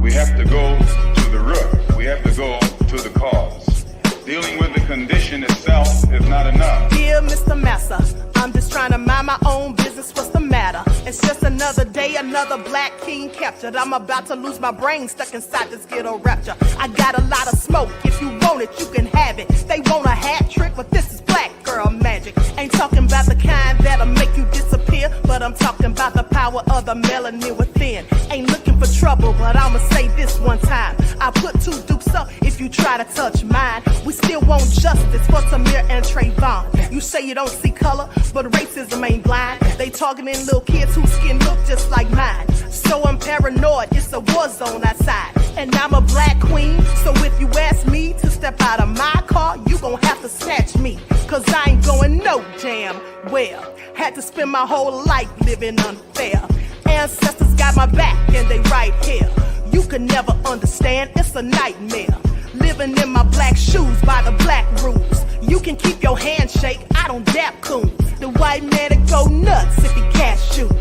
we have to go to the root. We have to go to the cause. Dealing with the condition itself is not enough. Dear Mr. Massa, I'm just trying to mind my own business. What's the matter? It's just another day, another black king captured. I'm about to lose my brain, stuck inside this ghetto rapture. I got a lot of smoke. If you want it, you can have it. They want a hat trick, but this is black girl magic. Ain't talking about the kind that'll make you disappear, but I'm talking about the power of the melanin within. Ain't looking for trouble, but I'ma say this one time. I put 2 dukes up if you try to touch mine. We still want justice for Samir and Trayvon. You say you don't see color, but racism ain't blind. They targeting little kids whose skin look just like mine. So I'm paranoid, it's a war zone outside. And I'm a black queen, so if you ask me to step out of my car, you gon' have to snatch me. Cause I ain't going no damn well. Had to spend my whole life living unfair. Ancestors got my back and they right here. You can never understand, it's a nightmare. Living in my black shoes by the black rules. You can keep your handshake, I don't dap coons. The white man that go nuts if he can't shoot.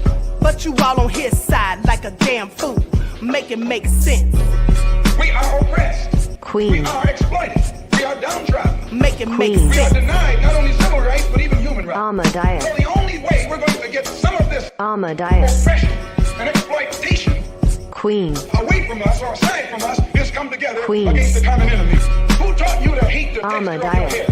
But you all on his side like a damn fool. Make it make sense. We are oppressed. Queen. We are exploited. We are downtrodden. Make it make Queen. sense. We are denied not only civil rights, but even human rights. Ahmadiyyah. So the only way we're going to get some of this Ahmadiyyah. oppression and exploitation Queen. away from us or aside from us is come together Queen. against the common enemy. Who taught you to hate the texture of your Ahmadiyyah. hair?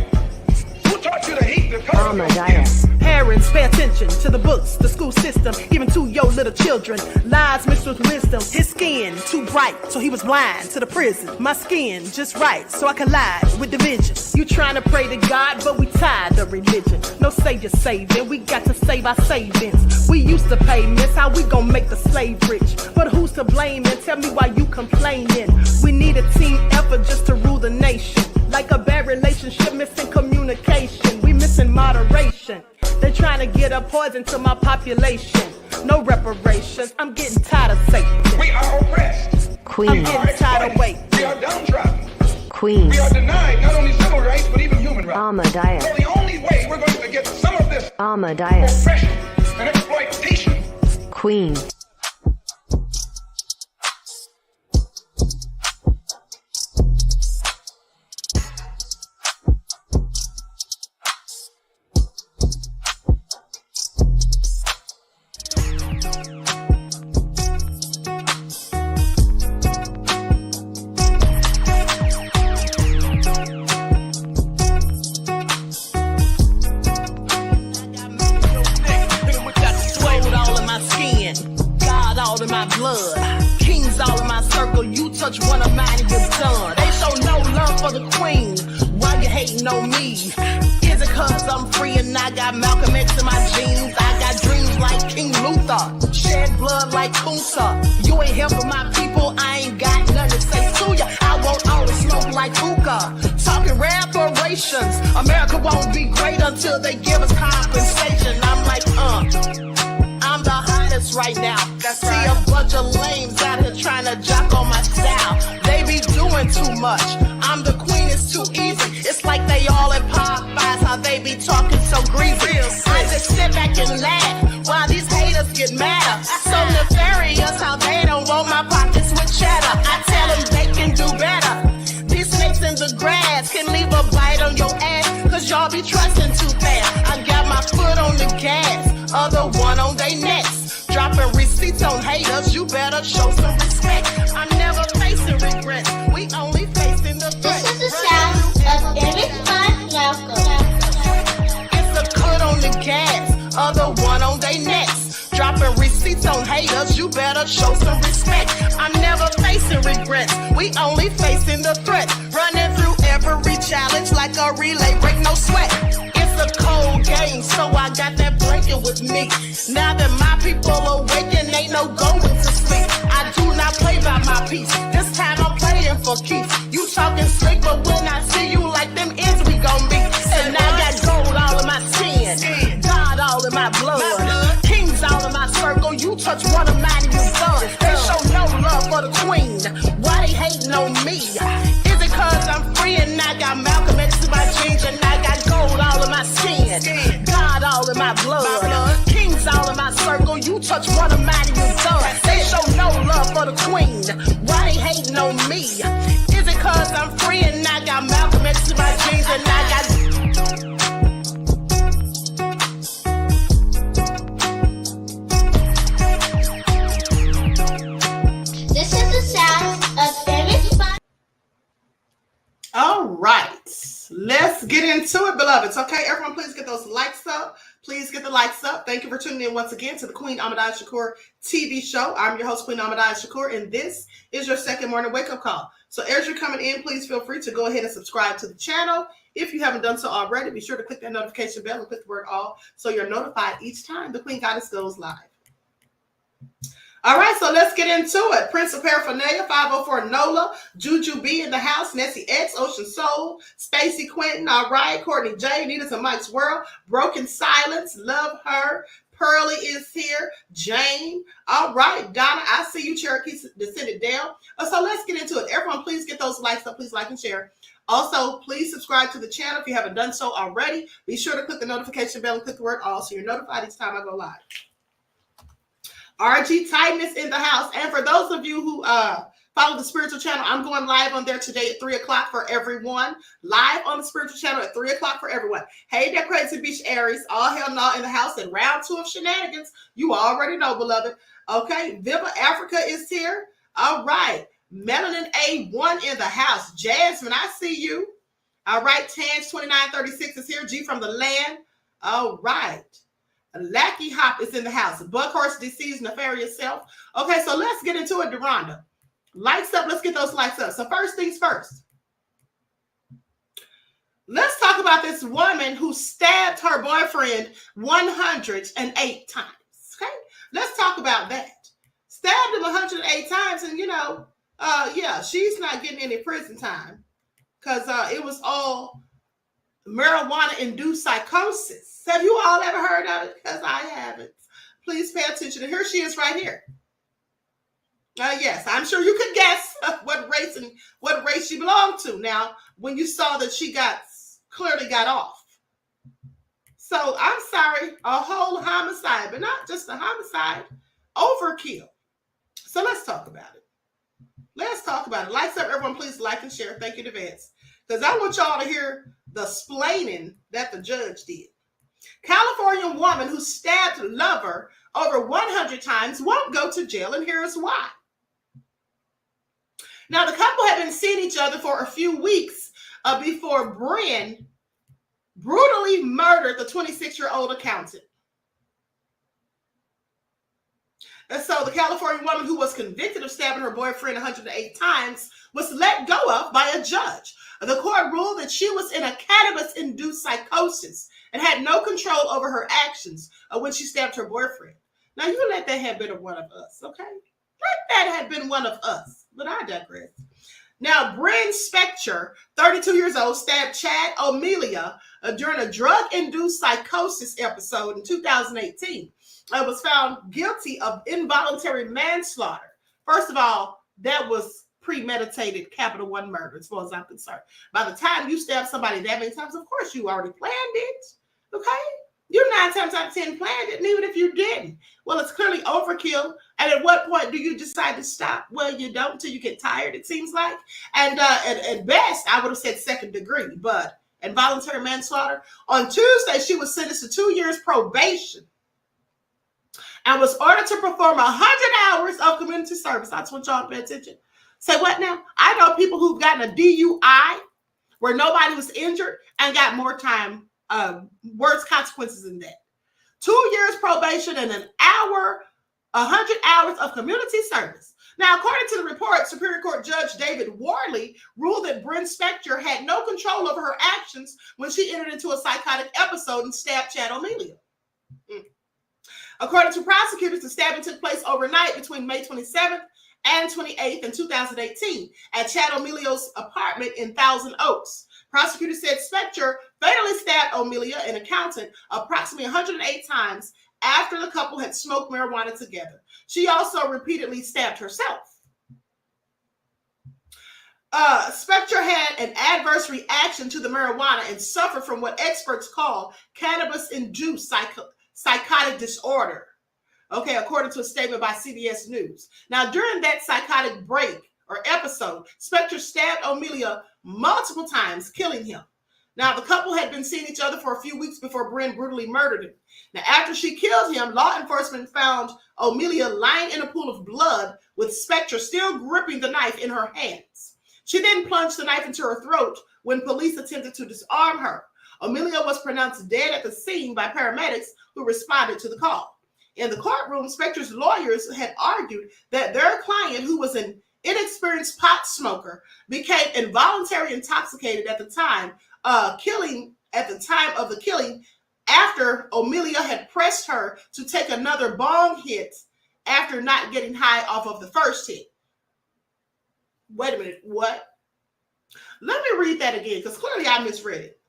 Who taught you to hate the color of your skin? Ahmadiyyah. Parents, pay attention to the books, the school system, even to your little children. Lies mixed with wisdom. His skin too bright, so he was blind to the prison. My skin just right, so I collide with division. You trying to pray to God, but we tired of religion. No savior saving, we got to save our savings. We used to pay miss, how we gon' make the slave rich? But who's to blame, and tell me why you complaining? We need a team effort just to rule the nation. Like a bad relationship, missing communication. We missing moderation. They're trying to get a poison to my population. No reparations. I'm getting tired of Satan. We are oppressed. Queen. I'm getting tired of waiting. We are downtrodden. Queen. We are denied not only civil rights, but even human rights. Ahmadiyyah. So the only way we're going to get some of this Ahmadiyyah. oppression and exploitation. Queen. In my blood, kings all in my circle. You touch one of mine and you're done. They show no love for the queen. Why you hating on me? Is it cause I'm free and I got Malcolm X in my jeans? I got dreams like King Luther, shed blood like Kunsa. You ain't helping my people, I ain't got nothing to say to ya. I want all the smoke like hookah. Talking reparations, America won't be great until they give us compensation. I'm like, I'm the hottest right now. See a bunch of lames out here trying to jock on my style. They be doing too much. I'm the queen, it's too easy. It's like they all in Popeyes, how they be talking so greasy. I just sit back and laugh while these haters get mad. So nefarious how they don't want my pockets with cheddar. I tell them they can do better. These snakes in the grass can leave a bite on your ass, cause y'all be trusting too fast. I got my foot on the gas, other one on they necks. Dropping receipts on haters, you better show some respect. I'm never facing regrets, we only facing the threat. This is the sound of Gilbert. It's a cut on the gas, other one on they necks. Dropping receipts on haters, you better show some respect. I'm never facing regrets, we only facing the threat. Running through every challenge like a relay, break no sweat. It's a cold game, so I got that blanket with me. Now that my people awaken, ain't no going to sleep. I do not play by my piece, this time I'm playing for keeps. You talking slick, but when I see you like them ends, we gon' meet. And I got gold all in my skin, God all in my blood, kings all in my circle. You touch one of mine and you're done. They show no love for the queen, why they hating on me? Is it cause I'm free and I got Malcolm X in my jeans, and I got gold all in my skin, God all in my blood, kings all in my circle. You touch one of mine and you're done. They show no love for the queen, why they hating on me? Is it cause I'm free and I got Malcolm X to my jeans and I got... This is the sound of everybody. All right, let's get into it, beloveds. Okay, everyone, please get those likes up. Please get the likes up. Thank you for tuning in once again to the Queen Ahmadiyyah Shakur TV show. I'm your host, Queen Ahmadiyyah Shakur, and this is your second morning wake-up call. So as you're coming in, please feel free to go ahead and subscribe to the channel. If you haven't done so already, be sure to click that notification bell and click the word all so you're notified each time the Queen Goddess goes live. All right, so let's get into it. Prince of Paraphernalia, 504 Nola, Juju B in the house, Nessie X, Ocean Soul, Stacy Quentin, all right, Courtney J, Nita's and Mike's World, Broken Silence, Love Her, Pearly is here, Jane, all right, Donna, I see you, Cherokee descended down. So let's get into it. Everyone, please get those likes up, please like and share. Also, please subscribe to the channel if you haven't done so already. Be sure to click the notification bell and click the word all so you're notified each time I go live. RG Tightness in the house. And for those of you who follow the spiritual channel, I'm going live on there today at 3 o'clock for everyone. Live on the spiritual channel at 3 o'clock for everyone. Hey there, Crazy Beach Aries. All hell no in the house in round 2 of shenanigans. You already know, beloved. Okay, Viva Africa is here. All right. Melanin A1 in the house. Jasmine, I see you. All right. Tange 2936 is here. G from the land. All right. Lackey Hop is in the house. Buckhorse Deceased Nefarious Self. Okay, so let's get into it, Deronda. Likes up. Let's get those likes up. So first things first. Let's talk about this woman who stabbed her boyfriend 108 times. Okay, let's talk about that. Stabbed him 108 times, and yeah, she's not getting any prison time because it was all marijuana-induced psychosis. Have you all ever heard of it? Because I haven't. Please pay attention. And here she is right here. Yes, I'm sure you could guess what race she belonged to. Now, when you saw that she clearly got off. So I'm sorry, a whole homicide, but not just a homicide, overkill. So let's talk about it. Let's talk about it. Likes up, everyone. Please like and share. Thank you in advance. Because I want y'all to hear the splaining that the judge did. California woman who stabbed lover over 100 times won't go to jail, and here's why. Now, the couple had been seeing each other for a few weeks before Bryn brutally murdered the 26-year-old accountant. And so the California woman who was convicted of stabbing her boyfriend 108 times was let go of by a judge. The court ruled that she was in a cannabis-induced psychosis and had no control over her actions when she stabbed her boyfriend. Now, you let that have been one of us, okay? Let that have been one of us, but I digress. Now, Bryn Spector, 32 years old, stabbed Chad O'Melia during a drug-induced psychosis episode in 2018. Was found guilty of involuntary manslaughter. First of all, that was premeditated capital one murder, as far as I'm concerned. By the time you stab somebody that many times, of course you already planned it. Okay? You 9 times out of 10 planned it, and even if you didn't, well, it's clearly overkill. And at what point do you decide to stop? Well, you don't until you get tired, it seems like. And at best, I would have said second degree, but involuntary manslaughter. On Tuesday, she was sentenced to 2 years probation and was ordered to perform 100 hours of community service. I just want y'all to pay attention. Say what now? I know people who've gotten a DUI where nobody was injured and got more time, worse consequences than that. 2 years probation and 100 hours of community service. Now, according to the report, Superior Court Judge David Worley ruled that Bryn Spector had no control over her actions when she entered into a psychotic episode and stabbed Chad O'Melia. According to prosecutors, the stabbing took place overnight between May 27th and 28th in 2018 at Chad O'Melia's apartment in Thousand Oaks. Prosecutors said Spector fatally stabbed O'Melia, an accountant, approximately 108 times after the couple had smoked marijuana together. She also repeatedly stabbed herself. Spector had an adverse reaction to the marijuana and suffered from what experts call cannabis-induced psychotic disorder. Okay, according to a statement by CBS News. Now, during that psychotic break or episode, Spectre stabbed Ahmadiyyah multiple times, killing him. Now, the couple had been seeing each other for a few weeks before Bryn brutally murdered him. Now, after she killed him, law enforcement found Ahmadiyyah lying in a pool of blood with Spectre still gripping the knife in her hands. She then plunged the knife into her throat when police attempted to disarm her. Ahmadiyyah was pronounced dead at the scene by paramedics who responded to the call. In the courtroom, Spectre's lawyers had argued that their client, who was an inexperienced pot smoker, became involuntarily intoxicated at the time of the killing after Ahmadiyyah had pressed her to take another bong hit after not getting high off of the first hit. Wait a minute, what? Let me read that again, because clearly I misread it.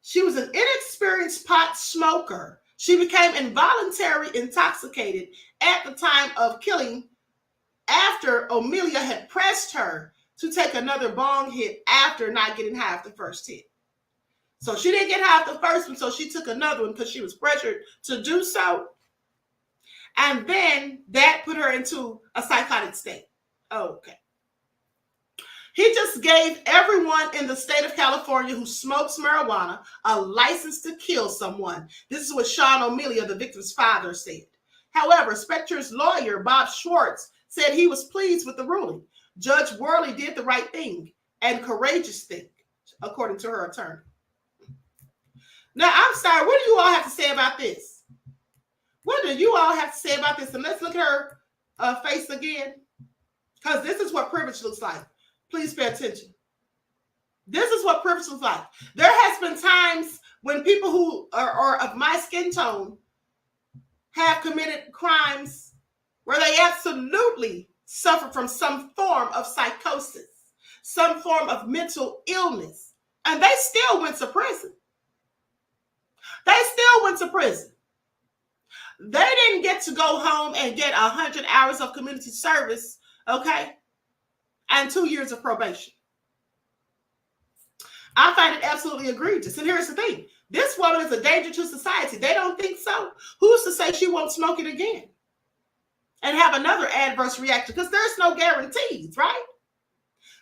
She was an inexperienced pot smoker. She became involuntarily intoxicated at the time of killing after Ahmadiyyah had pressed her to take another bong hit after not getting high off the first hit. So she didn't get high off the first one, so she took another one because she was pressured to do so. And then that put her into a psychotic state. Okay. He just gave everyone in the state of California who smokes marijuana a license to kill someone. This is what Sean Ahmadiyyah, the victim's father, said. However, Spectre's lawyer, Bob Schwartz, said he was pleased with the ruling. Judge Worley did the right thing and courageous thing, according to her attorney. Now, I'm sorry, what do you all have to say about this? What do you all have to say about this? And let's look at her face again, because this is what privilege looks like. Please pay attention. This is what privilege looks like. There has been times when people who are of my skin tone have committed crimes where they absolutely suffer from some form of psychosis, some form of mental illness, and they still went to prison. They still went to prison. They didn't get to go home and get 100 hours of community service, okay, and 2 years of probation. I find it absolutely egregious. And here's the thing. This woman is a danger to society. They don't think so. Who's to say she won't smoke it again and have another adverse reaction? Because there's no guarantees, right?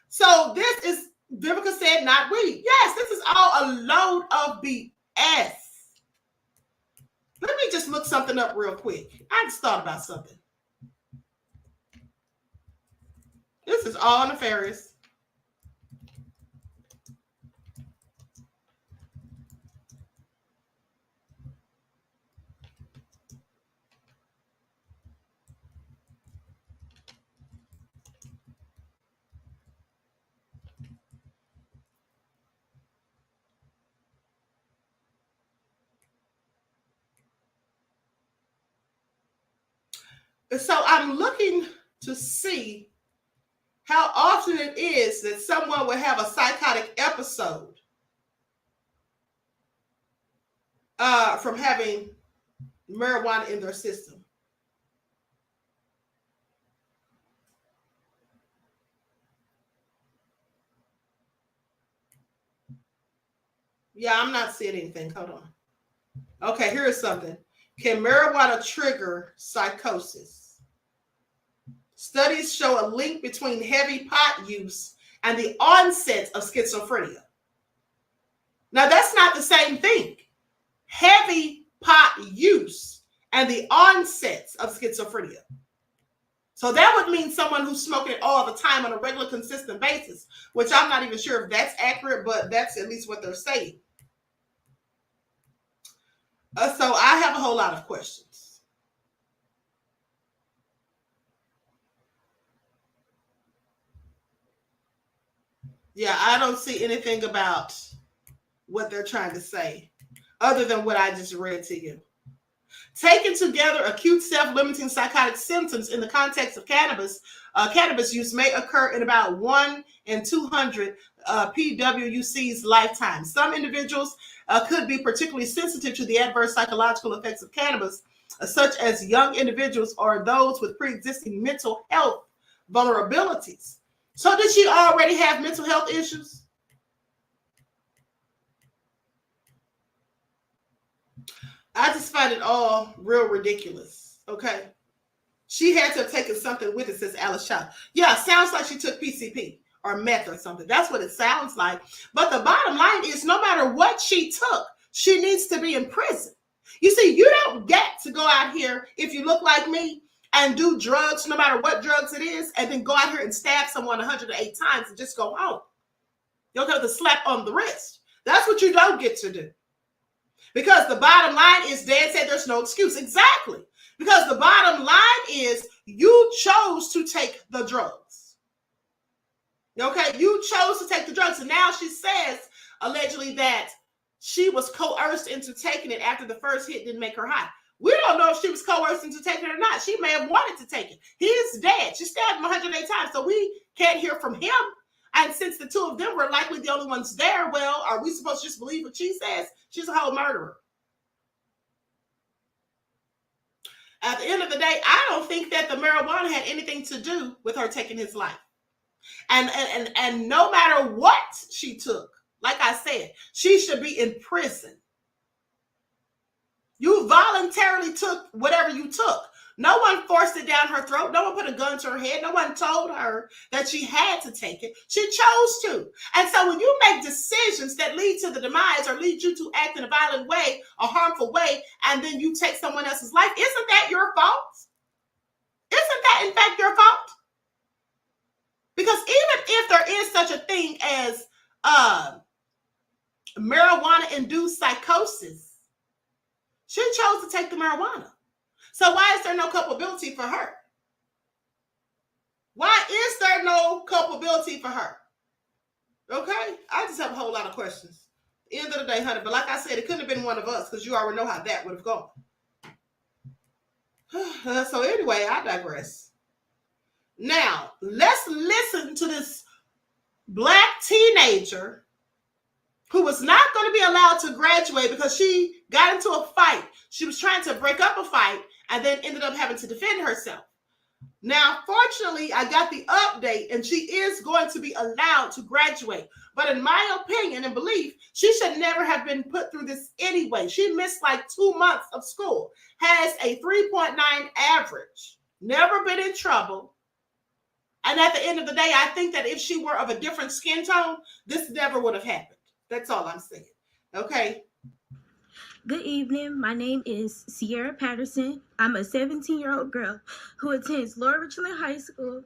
So this is, Vivica said, not weed. Yes, this is all a load of BS. Let me just look something up real quick. I just thought about something. This is all nefarious. So I'm looking to see how often it is that someone will have a psychotic episode from having marijuana in their system. Yeah, I'm not seeing anything. Hold on. Okay, here is something. Can marijuana trigger psychosis? Studies show a link between heavy pot use and the onset of schizophrenia. Now, that's not the same thing. Heavy pot use and the onset of schizophrenia. So that would mean someone who's smoking it all the time on a regular, consistent basis, which I'm not even sure if that's accurate, but that's at least what they're saying. So I have a whole lot of questions. Yeah, I don't see anything about what they're trying to say other than what I just read to you. Taken together, acute self-limiting psychotic symptoms in the context of cannabis use may occur in about 1 in 200 PWUC's lifetime. Some individuals could be particularly sensitive to the adverse psychological effects of cannabis, such as young individuals or those with pre-existing mental health vulnerabilities. So did she already have mental health issues? I just find it all real ridiculous, okay? She had to have taken something with it, says Alisha. Yeah, sounds like she took PCP or meth or something. That's what it sounds like. But the bottom line is no matter what she took, she needs to be in prison. You see, you don't get to go out here, if you look like me, and do drugs, no matter what drugs it is, and then go out here and stab someone 108 times and just go home. You'll have the slap on the wrist. That's what you don't get to do. Because the bottom line is, Dan said there's no excuse. Exactly. Because the bottom line is you chose to take the drugs. Okay? You chose to take the drugs. And now she says, allegedly, that she was coerced into taking it after the first hit didn't make her high. We don't know if she was coerced into taking it or not. She may have wanted to take it. He's dead. She stabbed him 108 times, so we can't hear from him. And since the two of them were likely the only ones there, well, are we supposed to just believe what she says? She's a whole murderer. At the end of the day, I don't think that the marijuana had anything to do with her taking his life. And no matter what she took, like I said, she should be in prison. You voluntarily took whatever you took. No one forced it down her throat. No one put a gun to her head. No one told her that she had to take it. She chose to. And so when you make decisions that lead to the demise or lead you to act in a violent way, a harmful way, and then you take someone else's life, isn't that your fault? Isn't that, in fact, your fault? Because even if there is such a thing as marijuana-induced psychosis, she chose to take the marijuana. So why is there no culpability for her? Why is there no culpability for her? Okay? I just have a whole lot of questions. End of the day, honey. But like I said, it couldn't have been one of us because you already know how that would have gone. So anyway, I digress. Now, let's listen to this black teenager who was not going to be allowed to graduate because she got into a fight. She was trying to break up a fight and then ended up having to defend herself. Now, fortunately, I got the update and she is going to be allowed to graduate. But in my opinion and belief, she should never have been put through this anyway. She missed like 2 months of school, has a 3.9 average, never been in trouble. And at the end of the day, I think that if she were of a different skin tone, this never would have happened. That's all I'm saying. Okay. Good evening. My name is Sierra Patterson. I'm a 17-year-old girl who attends Lower Richland High School.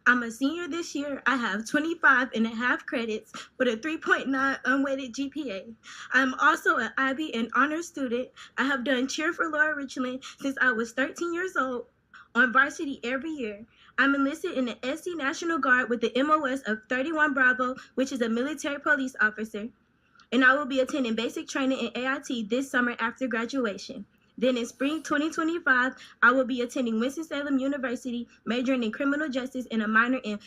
I'm a senior this year. I have 25.5 credits with a 3.9 unweighted GPA. I'm also an IB and honor student. I have done cheer for Lower Richland since I was 13 years old. On varsity every year. I'm enlisted in the SC National Guard with the MOS of 31 Bravo, which is a military police officer. And I will be attending basic training in AIT this summer after graduation. Then in spring 2025, I will be attending Winston-Salem University, majoring in criminal justice and a minor in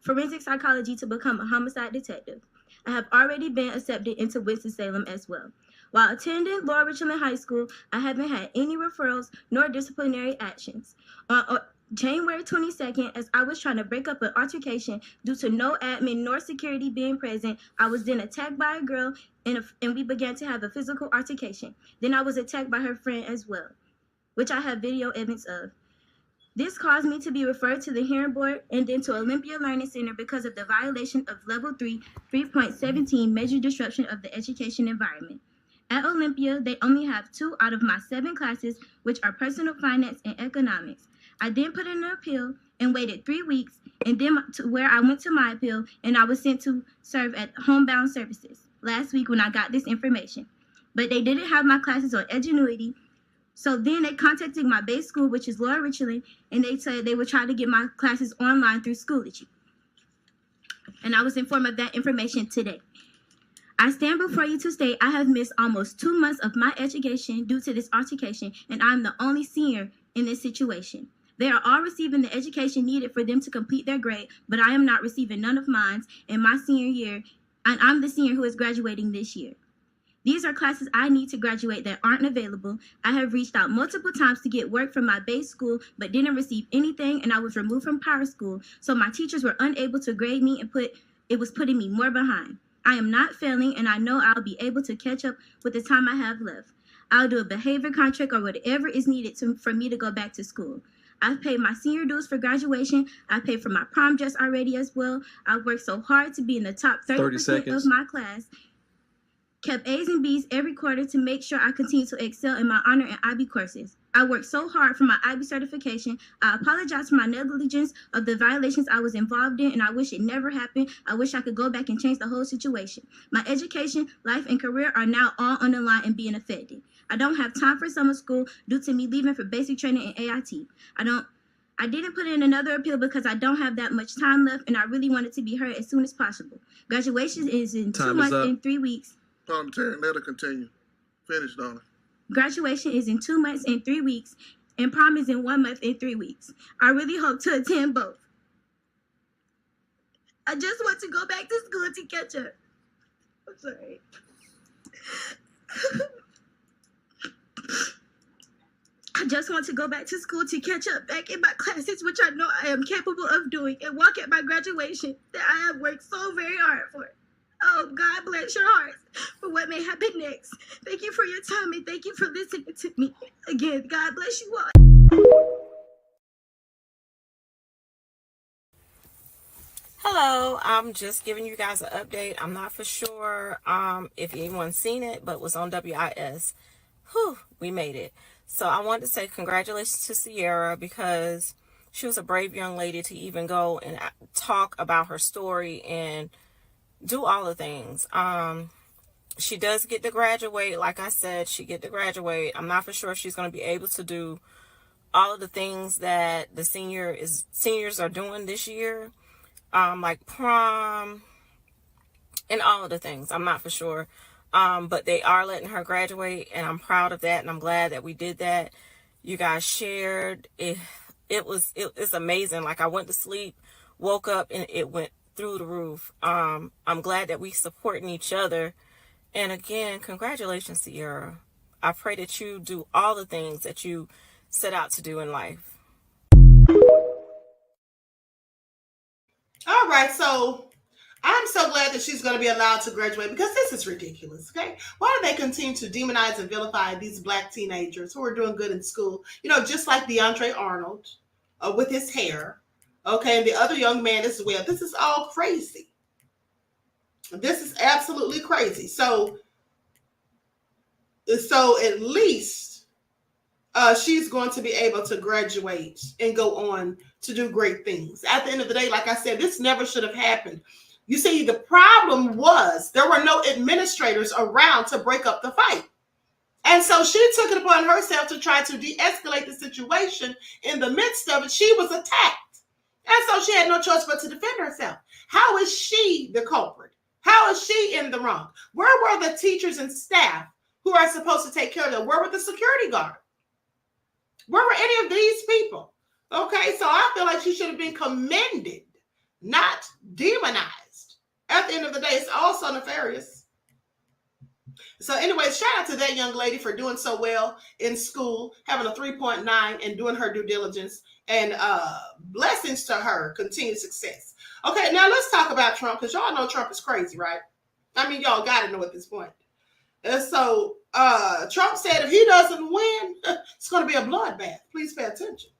forensic psychology to become a homicide detective. I have already been accepted into Winston-Salem as well. While attending Lower Richland High School, I haven't had any referrals nor disciplinary actions. On January 22nd, as I was trying to break up an altercation due to no admin nor security being present, I was then attacked by a girl and we began to have a physical altercation. Then I was attacked by her friend as well, which I have video evidence of. This caused me to be referred to the hearing board and then to Olympia Learning Center because of the violation of Level 3, 3.17 major disruption of the education environment. At Olympia, they only have 2 out of my 7 classes, which are personal finance and economics. I then put in an appeal and waited 3 weeks, and then to where I went to my appeal, and I was sent to serve at Homebound Services last week when I got this information. But they didn't have my classes on Edgenuity, so then they contacted my base school, which is Lower Richland, and they said they would try to get my classes online through Schoology. And I was informed of that information today. I stand before you to state I have missed almost 2 months of my education due to this altercation, and I'm the only senior in this situation. They are all receiving the education needed for them to complete their grade, but I am not receiving none of mine in my senior year, and I'm the senior who is graduating this year. These are classes I need to graduate that aren't available. I have reached out multiple times to get work from my base school, but didn't receive anything, and I was removed from power school, so my teachers were unable to grade me and it was putting me more behind. I am not failing, and I know I'll be able to catch up with the time I have left. I'll do a behavior contract or whatever is needed for me to go back to school. I've paid my senior dues for graduation. I paid for my prom dress already as well. I've worked so hard to be in the top 30% of my class. Kept A's and B's every quarter to make sure I continue to excel in my honor and IB courses. I worked so hard for my IB certification. I apologize for my negligence of the violations I was involved in, and I wish it never happened. I wish I could go back and change the whole situation. My education, life, and career are now all on the line and being affected. I don't have time for summer school due to me leaving for basic training and AIT. I didn't put in another appeal because I don't have that much time left, and I really wanted to be heard as soon as possible. Graduation is in 2 months and 3 weeks. Terry, let her continue. Finish, Donna. Graduation is in 2 months and 3 weeks, and prom is in 1 month and 3 weeks. I really hope to attend both. I just want to go back to school to catch up. I'm sorry. I just want to go back to school to catch up back in my classes, which I know I am capable of doing, and walk at my graduation that I have worked so very hard for. Oh, God bless your hearts for what may happen next. Thank you for your time, and thank you for listening to me. Again, God bless you all. Hello, I'm just giving you guys an update. I'm not for sure if anyone's seen it, but it was on WIS. Whew, we made it. So I wanted to say congratulations to Sierra because she was a brave young lady to even go and talk about her story and do all the things. She does get to graduate. Like I said, she get to graduate. I'm not for sure if she's going to be able to do all of the things that the seniors are doing this year, like prom and all of the things. I'm not for sure. But they are letting her graduate, and I'm proud of that, and I'm glad that we did that. You guys shared. It's amazing. Like, I went to sleep, woke up, and it went through the roof. I'm glad that we supporting each other. And again, congratulations, Sierra. I pray that you do all the things that you set out to do in life. All right, so I'm so glad that she's going to be allowed to graduate because this is ridiculous, okay? Why do they continue to demonize and vilify these black teenagers who are doing good in school? You know, just like DeAndre Arnold with his hair, okay, and the other young man as well. This is all crazy. This is absolutely crazy. So at least she's going to be able to graduate and go on to do great things. At the end of the day, like I said, this never should have happened. You see, the problem was there were no administrators around to break up the fight. And so she took it upon herself to try to de-escalate the situation. In the midst of it, she was attacked. And so she had no choice but to defend herself. How is she the culprit? How is she in the wrong? Where were the teachers and staff who are supposed to take care of them? Where were the security guards? Where were any of these people? Okay, so I feel like she should have been commended, not demonized. At the end of the day, it's also nefarious. So anyway, shout out to that young lady for doing so well in school, having a 3.9 and doing her due diligence, and blessings to her, continued success. Okay, now let's talk about Trump, because y'all know Trump is crazy, right? I mean, y'all got to know at this point. And so Trump said if he doesn't win, it's going to be a bloodbath. Please pay attention.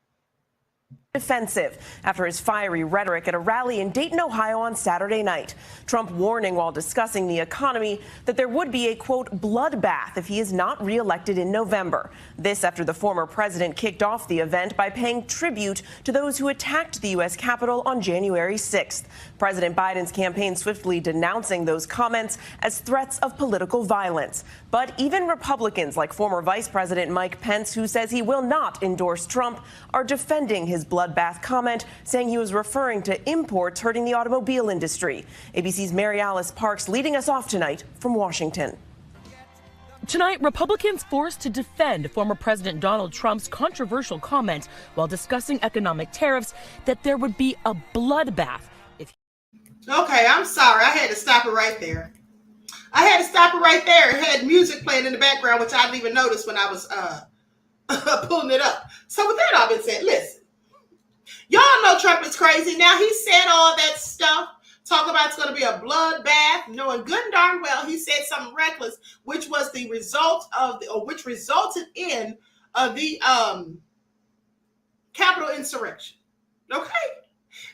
Defensive after his fiery rhetoric at a rally in Dayton, Ohio on Saturday night. Trump warning while discussing the economy that there would be a, quote, bloodbath if he is not reelected in November. This after the former president kicked off the event by paying tribute to those who attacked the U.S. Capitol on January 6th. President Biden's campaign swiftly denouncing those comments as threats of political violence. But even Republicans like former Vice President Mike Pence, who says he will not endorse Trump, are defending his bloodbath comment, saying he was referring to imports hurting the automobile industry. ABC's Mary Alice Parks leading us off tonight from Washington. Tonight, Republicans forced to defend former President Donald Trump's controversial comment while discussing economic tariffs that there would be a bloodbath. Okay, I'm sorry. I had to stop it right there. It had music playing in the background, which I didn't even notice when I was pulling it up. So with that all been said, listen. Y'all know Trump is crazy. Now, he said all that stuff Talk about it's going to be a bloodbath, knowing good and darn well he said something reckless, which was the result of which resulted in the Capitol insurrection. Okay.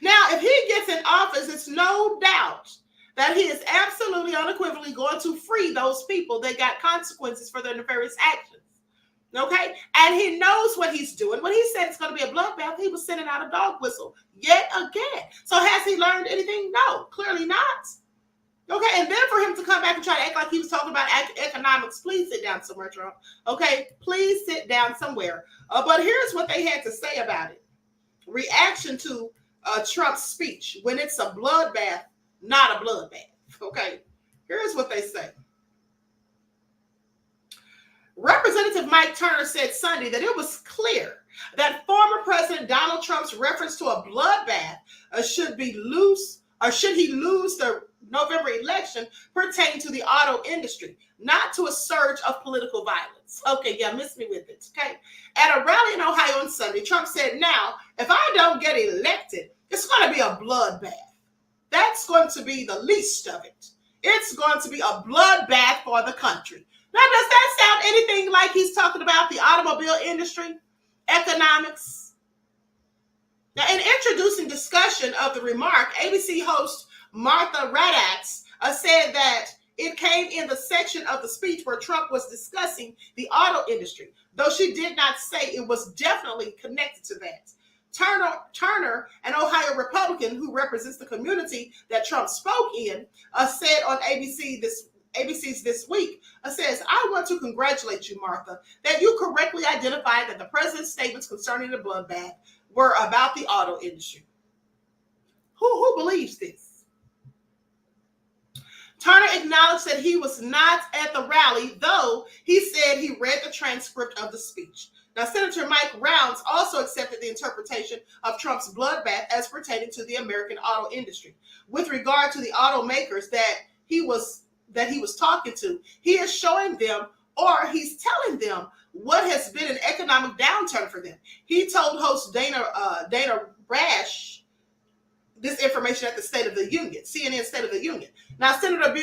Now, if he gets in office, it's no doubt that he is absolutely unequivocally going to free those people that got consequences for their nefarious actions. Okay? And he knows what he's doing. When he said it's going to be a bloodbath, he was sending out a dog whistle yet again. So has he learned anything? No, clearly not. Okay, and then for him to come back and try to act like he was talking about economics, please sit down somewhere, Trump. Okay, please sit down somewhere. But here's what they had to say about it. Reaction to Trump's speech when it's a bloodbath, not a bloodbath. Okay, here's what they say. Representative Mike Turner said Sunday that it was clear that former President Donald Trump's reference to a bloodbath should he lose the November election pertaining to the auto industry, not to a surge of political violence. Okay, yeah, miss me with it. Okay. At a rally in Ohio on Sunday, Trump said, now, if I don't get elected, it's going to be a bloodbath. That's going to be the least of it. It's going to be a bloodbath for the country. Now, does that sound anything like he's talking about the automobile industry, economics? Now, in introducing discussion of the remark, ABC host Martha Raddatz said that it came in the section of the speech where Trump was discussing the auto industry, though she did not say it was definitely connected to that. Turner, an Ohio Republican who represents the community that Trump spoke in, said on ABC's This Week, says, I want to congratulate you, Martha, that you correctly identified that the president's statements concerning the bloodbath were about the auto industry. Who believes this? Turner acknowledged that he was not at the rally, though he said he read the transcript of the speech. Now, Senator Mike Rounds also accepted the interpretation of Trump's bloodbath as pertaining to the American auto industry. With regard to the automakers that he was talking to, he is showing them, or he's telling them, what has been an economic downturn for them. He told host Dana Rash this information at the State of the Union, CNN State of the Union. Now, Senator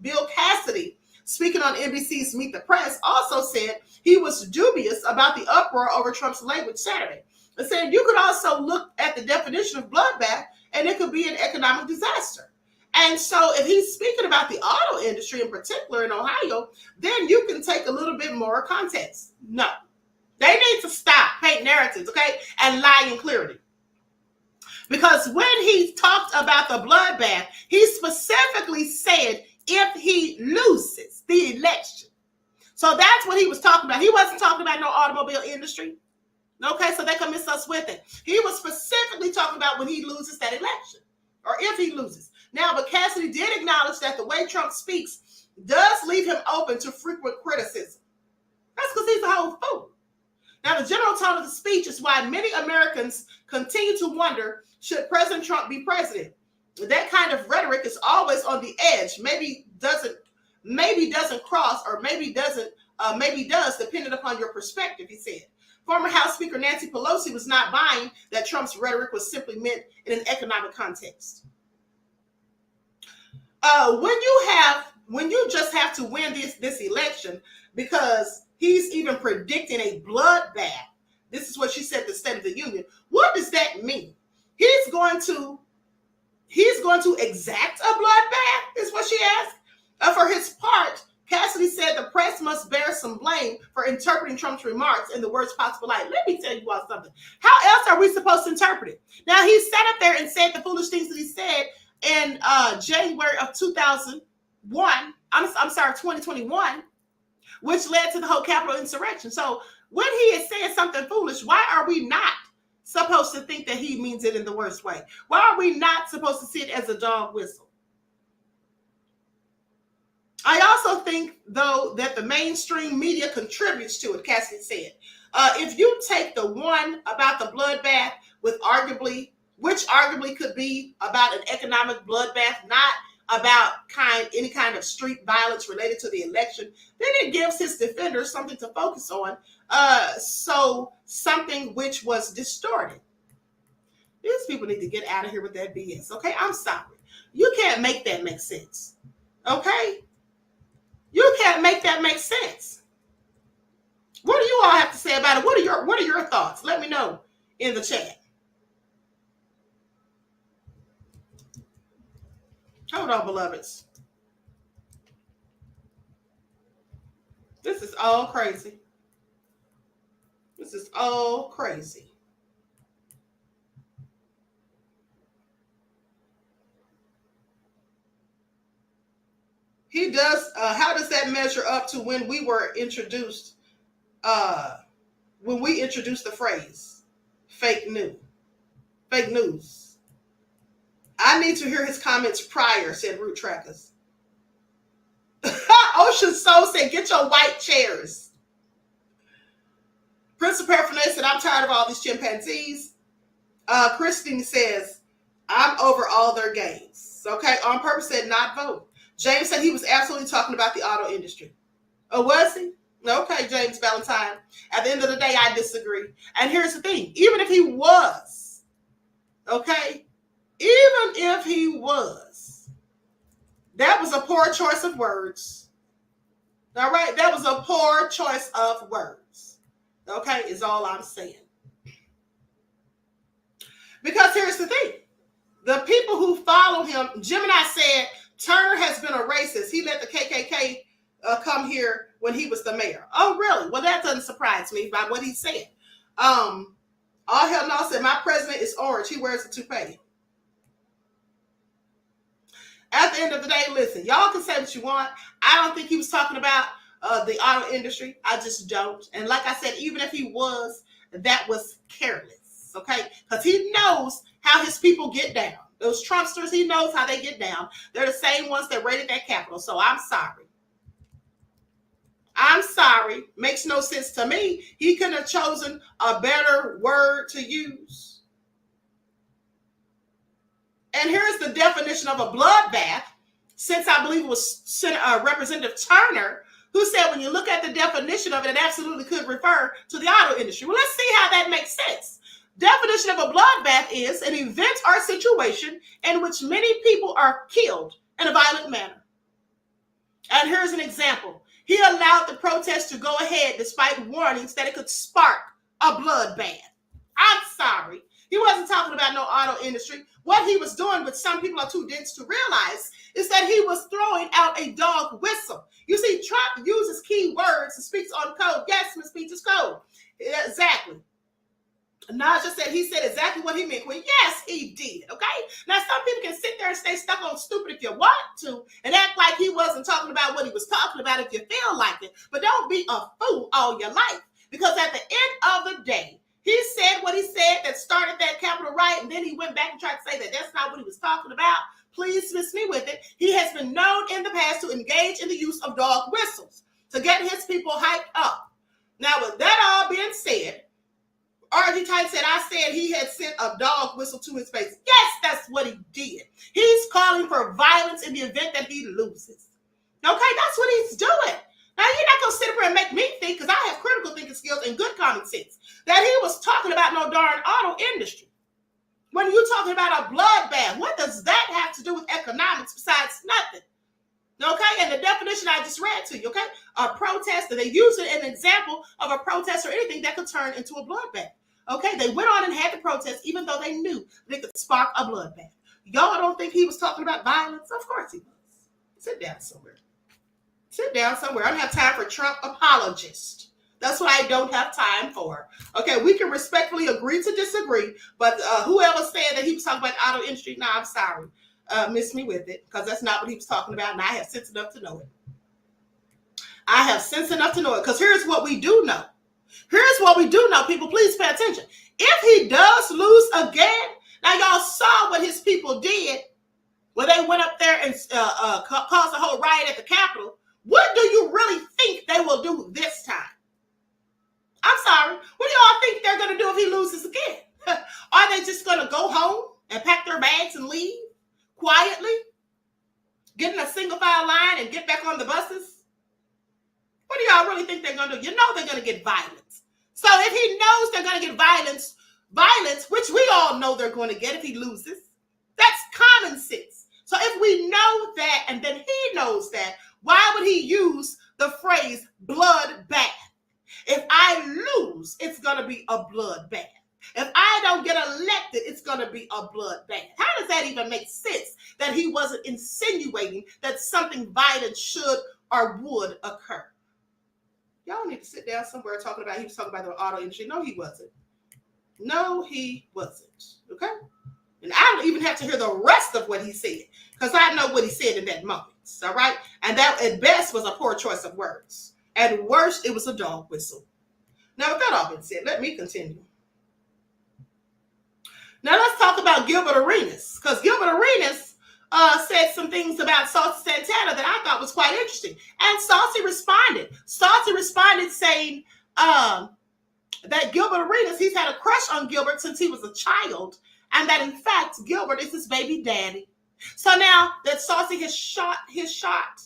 Bill Cassidy, speaking on NBC's Meet the Press, also said he was dubious about the uproar over Trump's language Saturday. He said you could also look at the definition of bloodbath, and it could be an economic disaster. And so if he's speaking about the auto industry in particular in Ohio, then you can take a little bit more context. No, they need to stop painting narratives, okay, and lying clearly. Because when he talked about the bloodbath, he specifically said if he loses the election. So that's what he was talking about. He wasn't talking about no automobile industry. Okay, so they can miss us with it. He was specifically talking about when he loses that election, or if he loses. Now, but Cassidy did acknowledge that the way Trump speaks does leave him open to frequent criticism. That's because he's a whole fool. Now, the general tone of the speech is why many Americans continue to wonder, should President Trump be president? That kind of rhetoric is always on the edge. Maybe doesn't cross, or maybe does, depending upon your perspective, he said. Former House Speaker Nancy Pelosi was not buying that Trump's rhetoric was simply meant in an economic context. When you just have to win this election, because he's even predicting a bloodbath. This is what she said at the State of the Union. What does that mean? He's going to exact a bloodbath, is what she asked. For his part, Cassidy said the press must bear some blame for interpreting Trump's remarks in the worst possible light. Let me tell you all something. How else are we supposed to interpret it? Now, he sat up there and said the foolish things that he said in January of 2021, which led to the whole Capitol insurrection. So when he is saying something foolish, why are we not supposed to think that he means it in the worst way? Why are we not supposed to see it as a dog whistle? I also think, though, that the mainstream media contributes to it, Cassidy said. If you take the one about the bloodbath, which arguably could be about an economic bloodbath, not about any kind of street violence related to the election, then it gives his defenders something to focus on, so something which was distorted. These people need to get out of here with that BS, okay? I'm sorry. You can't make that make sense. Okay? You can't make that make sense. What do you all have to say about it? What are your thoughts? Let me know in the chat. Hold on, beloveds. This is all crazy. This is all crazy. He does. How does that measure up to when we were introduced? When we introduced the phrase "fake news"? Fake news. I need to hear his comments prior, said Root Trackers. Ocean Soul said, "Get your white chairs." Prince of Paraphernalia said, "I'm tired of all these chimpanzees." Christine says, "I'm over all their games." Okay, On Purpose said, "Not vote." James said he was absolutely talking about the auto industry. Oh, was he? Okay, James Valentine. At the end of the day, I disagree. And here's the thing. Even if he was, okay, even if he was, that was a poor choice of words. All right? That was a poor choice of words. Okay? Is all I'm saying. Because here's the thing. The people who follow him, Gemini said, Turner has been a racist. He let the KKK come here when he was the mayor. Oh, really? Well, that doesn't surprise me by what he said. All Hell No said, "My president is orange. He wears a toupee." At the end of the day, listen, y'all can say what you want. I don't think he was talking about the auto industry. I just don't. And like I said, even if he was, that was careless, okay? Because he knows how his people get down. Those Trumpsters, he knows how they get down. They're the same ones that raided that Capitol. So I'm sorry. I'm sorry. Makes no sense to me. He couldn't have chosen a better word to use. And here's the definition of a bloodbath, since I believe it was Representative Turner, who said when you look at the definition of it, it absolutely could refer to the auto industry. Well, let's see how that makes sense. Definition of a bloodbath is an event or situation in which many people are killed in a violent manner. And here's an example. He allowed the protest to go ahead despite warnings that it could spark a bloodbath. I'm sorry. He wasn't talking about no auto industry. What he was doing, but some people are too dense to realize, is that he was throwing out a dog whistle. You see, Trump uses key words and speaks on code. Yes, Miss Speech is code. Exactly. Naja said he said exactly what he meant. Well, yes, he did. Okay. Now, some people can sit there and stay stuck on stupid if you want to and act like he wasn't talking about what he was talking about if you feel like it. But don't be a fool all your life, because at the end of the day, he said what he said that started that Capitol riot, and then he went back and tried to say that that's not what he was talking about. Please miss me with it. He has been known in the past to engage in the use of dog whistles to get his people hyped up. Now, with that all being said, RG Titan said, I said he had sent a dog whistle to his face. Yes, that's what he did. He's calling for violence in the event that he loses. Okay, that's what he's doing. Now, you're not going to sit up here and make me think, because I have critical thinking skills and good common sense, that he was talking about no darn auto industry. When you're talking about a bloodbath, what does that have to do with economics besides nothing? Okay, and the definition I just read to you, okay? A protest, they use it as an example of a protest or anything that could turn into a bloodbath. Okay, they went on and had the protest even though they knew they could spark a bloodbath. Y'all don't think he was talking about violence? Of course he was. Sit down somewhere. Sit down somewhere. I don't have time for Trump apologists. That's what I don't have time for. Okay, we can respectfully agree to disagree, but whoever said that he was talking about the auto industry, no, I'm sorry. Miss me with it, because that's not what he was talking about, and I have sense enough to know it. I have sense enough to know it, because here's what we do know. Here's what we do know, people. Please pay attention. If he does lose again, now y'all saw what his people did when they went up there and caused a whole riot at the Capitol. What do you really think they will do this time? I'm sorry. What do y'all think they're going to do if he loses again? Are they just going to go home and pack their bags and leave quietly? Get in a single file line and get back on the buses? What do y'all really think they're going to do? You know they're going to get violence. So if he knows they're going to get violence, which we all know they're going to get if he loses, that's common sense. So if we know that, and then he knows that, why would he use the phrase bloodbath? If I lose, it's going to be a bloodbath. If I don't get elected, it's going to be a bloodbath. How does that even make sense that he wasn't insinuating that something violent should or would occur? Y'all need to sit down somewhere talking about, he was talking about the auto industry. No, he wasn't. No, he wasn't. Okay? And I don't even have to hear the rest of what he said, because I know what he said in that moment. All right? And that at best was a poor choice of words. At worst, it was a dog whistle. Now, with that all being said, let me continue. Now, let's talk about Gilbert Arenas, because Gilbert Arenas said some things about Saucy Santana that I thought was quite interesting. And Saucy responded. Saucy responded saying that Gilbert Arenas, he's had a crush on Gilbert since he was a child, and that, in fact, Gilbert is his baby daddy. So now that Saucy has shot his shot,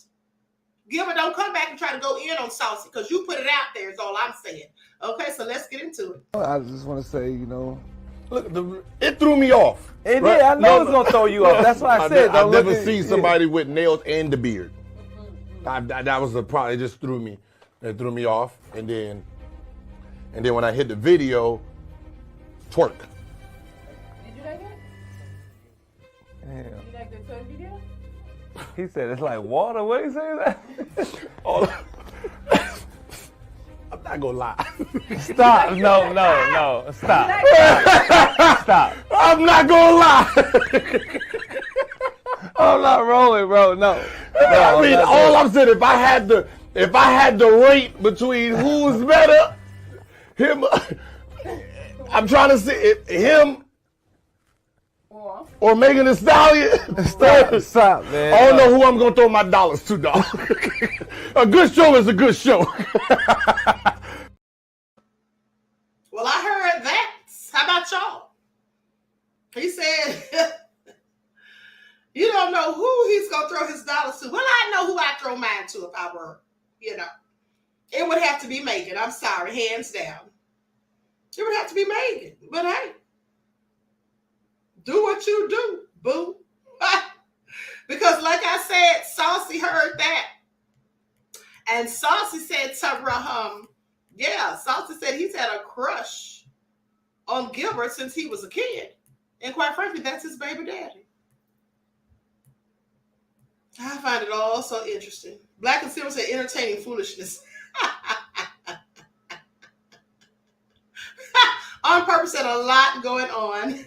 Gilbert, don't come back and try to go in on Saucy, because you put it out there is all I'm saying. Okay, so let's get into it. I just want to say, look, it threw me off. It did. I know it's going to throw you off. That's why I said. I've never seen somebody with nails and the beard. That was the problem. It just threw me. It threw me off. And then when I hit the video, twerk. Did you like it? Damn. You like the twerk video? He said it's like water. What did he say that? I'm not gonna lie. Stop. No. Stop. Stop. I'm not gonna lie. I'm not rolling, bro. No. I mean, all I'm saying, if I had to rate between who's better, him. I'm trying to see him or Megan Thee Stallion. Stop, man. I don't know who I'm gonna throw my dollars to, dog. A good show is a good show. Well, I heard that. How about y'all? He said, you don't know who he's going to throw his dollars to. Well, I know who I'd throw mine to if I were, It would have to be Megan. I'm sorry, hands down. It would have to be Megan. But hey, do what you do, boo. Because like I said, Saucy heard that. And Saucy said to Saucy said he's had a crush on Gilbert since he was a kid. And quite frankly, that's his baby daddy. I find it all so interesting. Black and Silver said entertaining foolishness. On purpose, had a lot going on.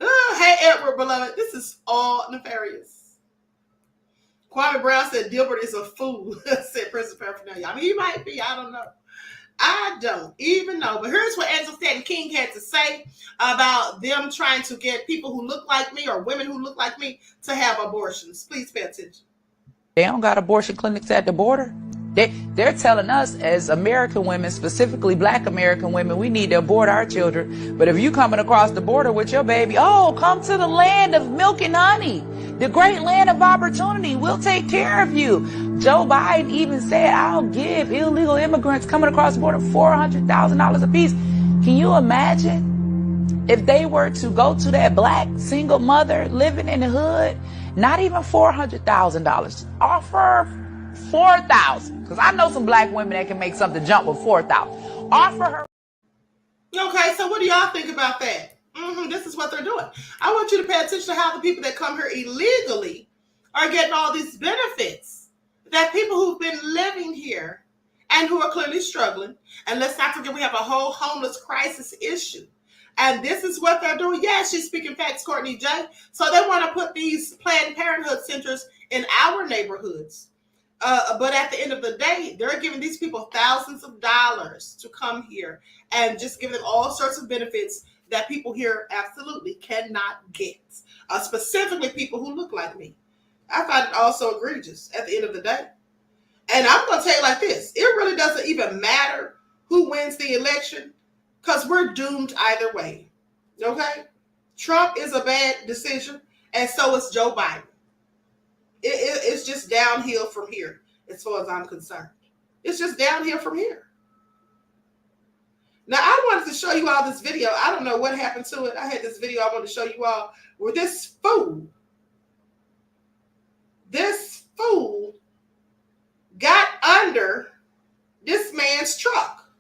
Hey, Edward, beloved, this is all nefarious. Kwame Brown said Gilbert is a fool, said Princess Paraphernalia. I mean, he might be. I don't know. I don't even know. But here's what Angela Stanton King had to say about them trying to get people who look like me or women who look like me to have abortions. Please pay attention. They don't got abortion clinics at the border. They're telling us as American women, specifically Black American women, we need to abort our children. But if you coming across the border with your baby, come to the land of milk and honey, the great land of opportunity. We'll take care of you. Joe Biden even said, I'll give illegal immigrants coming across the border $400,000 a piece. Can you imagine if they were to go to that Black single mother living in the hood, not even $400,000, offer $4,000, because I know some Black women that can make something jump with $4,000. Offer her. Okay, so what do y'all think about that? This is what they're doing. I want you to pay attention to how the people that come here illegally are getting all these benefits. That people who've been living here and who are clearly struggling. And let's not forget we have a whole homeless crisis issue. And this is what they're doing. Yeah, she's speaking facts, Courtney J. So they want to put these Planned Parenthood centers in our neighborhoods. But at the end of the day, they're giving these people thousands of dollars to come here and just give them all sorts of benefits that people here absolutely cannot get. Specifically people who look like me. I find it also egregious at the end of the day. And I'm going to tell you like this. It really doesn't even matter who wins the election because we're doomed either way. Okay? Trump is a bad decision and so is Joe Biden. It's just downhill from here, as far as I'm concerned. It's just downhill from here. Now, I wanted to show you all this video. I don't know what happened to it. I had this video I wanted to show you all where this fool got under this man's truck.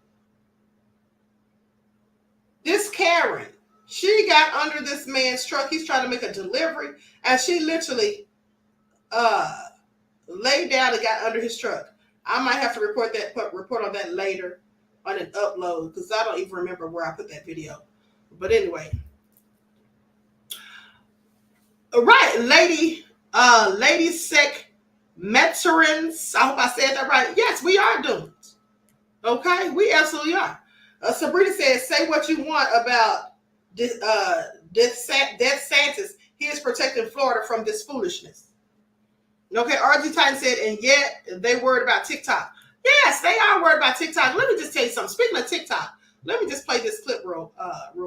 This Karen, she got under this man's truck. He's trying to make a delivery, and she literally laid down and got under his truck. I might have to report on that later on an upload because I don't even remember where I put that video. But anyway, right, Lady Sick Metrons. I hope I said that right. Yes, we are doomed. Okay, we absolutely are. Sabrina says, "Say what you want about DeSantis. He is protecting Florida from this foolishness." Okay, RG Titan said, "And yet they worried about TikTok." Yes, they are worried about TikTok. Let me just tell you something. Speaking of TikTok, let me just play this clip real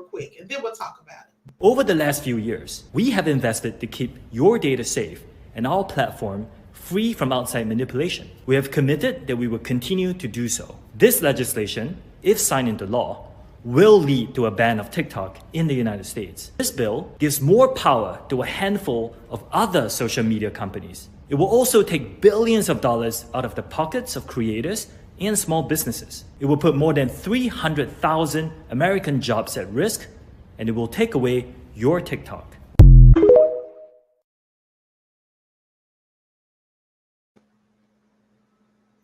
quick, and then we'll talk about it. Over the last few years, we have invested to keep your data safe and our platform free from outside manipulation. We have committed that we will continue to do so. This legislation, if signed into law, will lead to a ban of TikTok in the United States. This bill gives more power to a handful of other social media companies. It will also take billions of dollars out of the pockets of creators and small businesses. It will put more than 300,000 American jobs at risk, and it will take away your TikTok.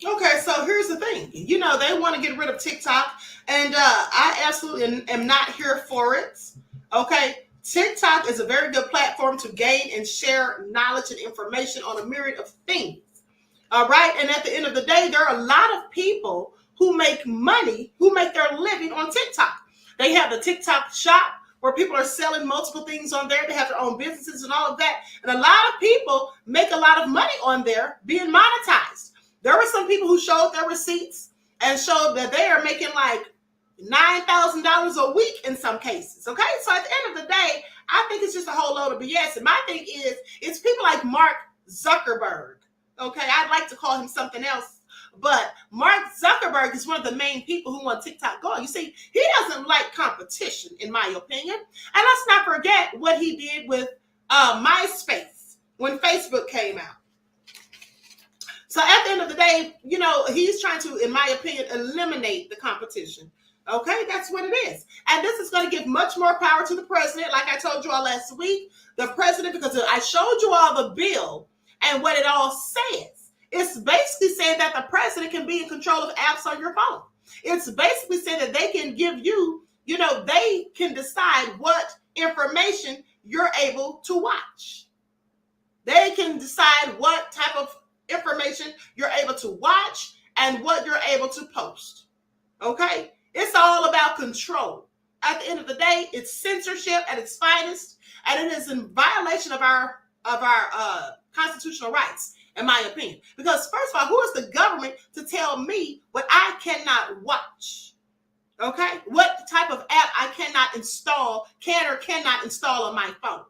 Okay, so here's the thing. You know, they want to get rid of TikTok, and I absolutely am not here for it. Okay, TikTok is a very good platform to gain and share knowledge and information on a myriad of things. All right, and at the end of the day, there are a lot of people who make money, who make their living on TikTok. They have the TikTok shop where people are selling multiple things on there. They have their own businesses and all of that. And a lot of people make a lot of money on there being monetized. There were some people who showed their receipts and showed that they are making like $9,000 a week in some cases. Okay, so at the end of the day, I think it's just a whole load of BS. And my thing is, it's people like Mark Zuckerberg. Okay, I'd like to call him something else, but Mark Zuckerberg is one of the main people who want TikTok going. You see, he doesn't like competition, in my opinion. And let's not forget what he did with MySpace when Facebook came out. So at the end of the day, you know, he's trying to, in my opinion, eliminate the competition. Okay, that's what it is. And this is going to give much more power to the president. Like I told you all last week, the president, because I showed you all the bill and what it all says. It's basically saying that the president can be in control of apps on your phone. It's basically saying that they can give you, you know, they can decide what information you're able to watch. They can decide what type of information you're able to watch and what you're able to post. Okay? It's all about control. At the end of the day, it's censorship at its finest, and it is in violation of our constitutional rights, in my opinion. Because first of all, who is the government to tell me what I cannot watch? Okay? What type of app I cannot install, can or cannot install on my phone?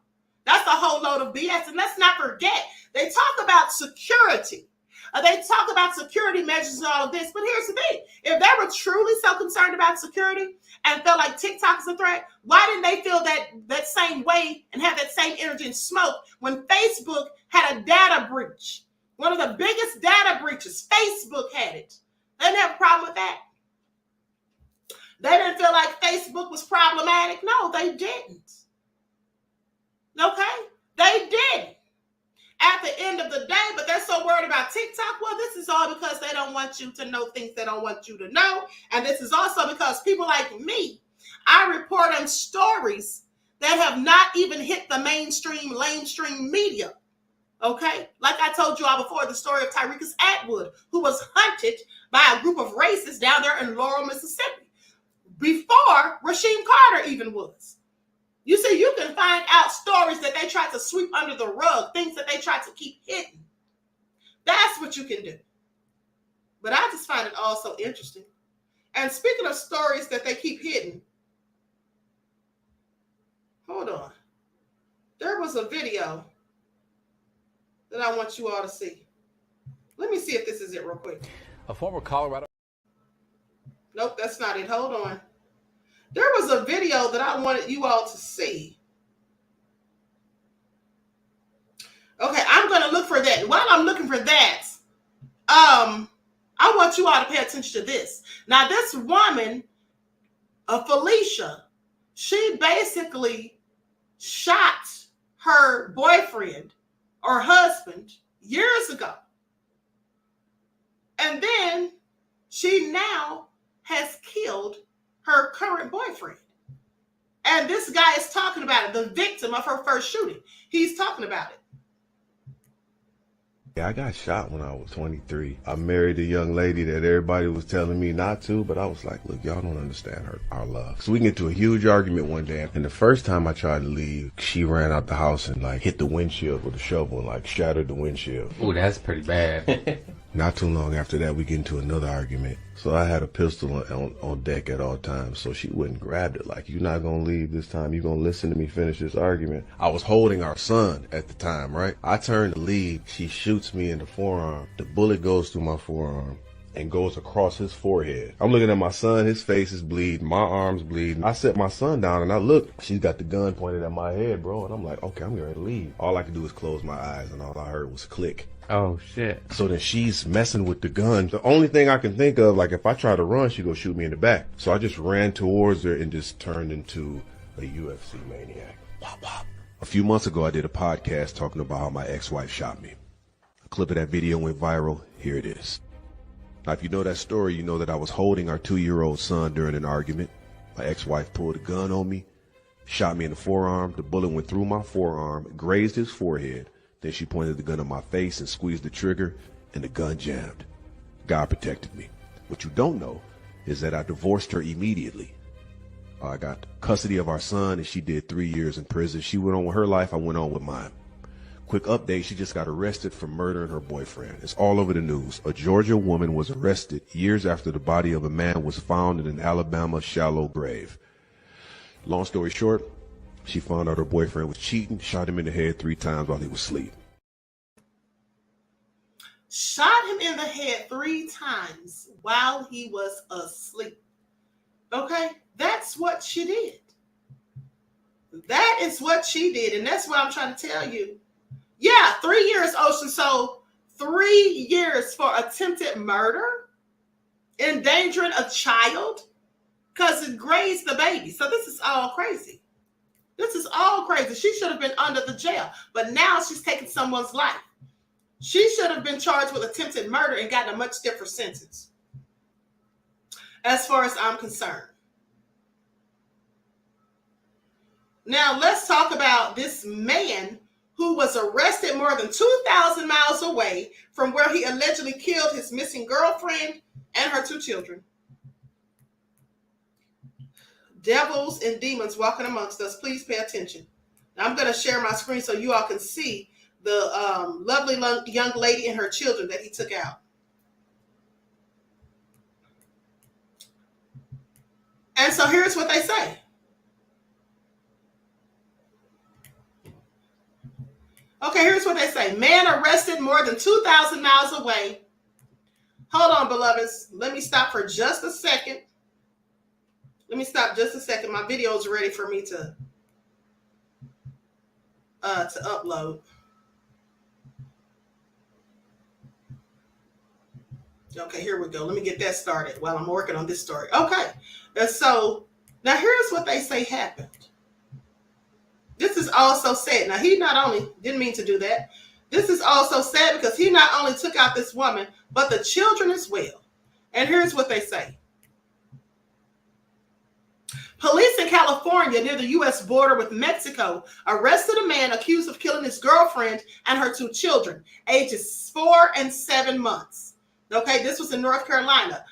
That's a whole load of BS. And let's not forget, they talk about security. They talk about security measures and all of this. But here's the thing. If they were truly so concerned about security and felt like TikTok is a threat, why didn't they feel that same way and have that same energy and smoke when Facebook had a data breach? One of the biggest data breaches. Facebook had it. They didn't have a problem with that. They didn't feel like Facebook was problematic. No, they didn't. Okay? They didn't. At the end of the day, but they're so worried about TikTok. Well, this is all because they don't want you to know things they don't want you to know. And this is also because people like me, I report on stories that have not even hit the lamestream media. Okay? Like I told you all before, the story of Tyrekus Atwood, who was hunted by a group of racists down there in Laurel, Mississippi, before Rasheem Carter even was. You see, you can find out stories that they try to sweep under the rug, things that they try to keep hidden. That's what you can do. But I just find it all so interesting. And speaking of stories that they keep hidden, hold on. There was a video that I want you all to see. Let me see if this is it real quick. A former Colorado. Nope, that's not it. Hold on. There was a video that I wanted you all to see. Okay, I'm going to look for that. While I'm looking for that, I want you all to pay attention to this. Now, this woman, Felicia, she basically shot her boyfriend or husband years ago. And then she now has killed her current boyfriend. And this guy is talking about it, the victim of her first shooting. He's talking about it. Yeah, I got shot when I was 23. I married a young lady that everybody was telling me not to, but I was like, look, y'all don't understand our love. So we get into a huge argument one day, and the first time I tried to leave, she ran out the house and like hit the windshield with a shovel and like shattered the windshield. Oh, that's pretty bad. Not too long after that, we get into another argument. So I had a pistol on deck at all times, so she wouldn't grab it. Like, you're not going to leave this time. You're going to listen to me finish this argument. I was holding our son at the time, right? I turn to leave. She shoots me in the forearm. The bullet goes through my forearm and goes across his forehead. I'm looking at my son. His face is bleeding. My arm's bleeding. I set my son down and I look. She's got the gun pointed at my head, bro. And I'm like, okay, I'm getting ready to leave. All I could do was close my eyes, and all I heard was click. Oh, shit. So then she's messing with the gun. The only thing I can think of, like, if I try to run, she go shoot me in the back. So I just ran towards her and just turned into a UFC maniac. Wop, wop. A few months ago, I did a podcast talking about how my ex-wife shot me. A clip of that video went viral. Here it is. Now, if you know that story, you know that I was holding our 2-year-old son during an argument. My ex-wife pulled a gun on me, shot me in the forearm. The bullet went through my forearm, grazed his forehead. Then she pointed the gun at my face and squeezed the trigger, and the gun jammed. God protected me. What you don't know is that I divorced her immediately. I got custody of our son, and she did 3 years in prison. She went on with her life. I went on with mine. Quick update, she just got arrested for murdering her boyfriend. It's all over the news. A Georgia woman was arrested years after the body of a man was found in an Alabama shallow grave. Long story short, she found out her boyfriend was cheating, shot him in the head 3 times while he was asleep. Shot him in the head 3 times while he was asleep. Okay? That's what she did. That is what she did. And that's what I'm trying to tell you. Yeah, 3 years, Ocean. So 3 years for attempted murder, endangering a child, because it grazed the baby. So this is all crazy. This is all crazy. She should have been under the jail, but now she's taking someone's life. She should have been charged with attempted murder and gotten a much different sentence, as far as I'm concerned. Now let's talk about this man who was arrested more than 2,000 miles away from where he allegedly killed his missing girlfriend and her 2 children. Devils and demons walking amongst us. Please pay attention. Now, I'm going to share my screen so you all can see the lovely young lady and her children that he took out. And so here's what they say. Okay, here's what they say. Man arrested more than 2,000 miles away. Hold on, beloveds. Let me stop for just a second. Let me stop just a second. My video is ready for me to upload. Okay, here we go. Let me get that started while I'm working on this story. Okay, and so now here's what they say happened. This is also sad. Now, he not only didn't mean to do that. This is also sad because he not only took out this woman, but the children as well. And here's what they say. Police in California near the U.S. border with Mexico arrested a man accused of killing his girlfriend and her 2 children, ages 4 and 7 months. Okay, this was in North Carolina.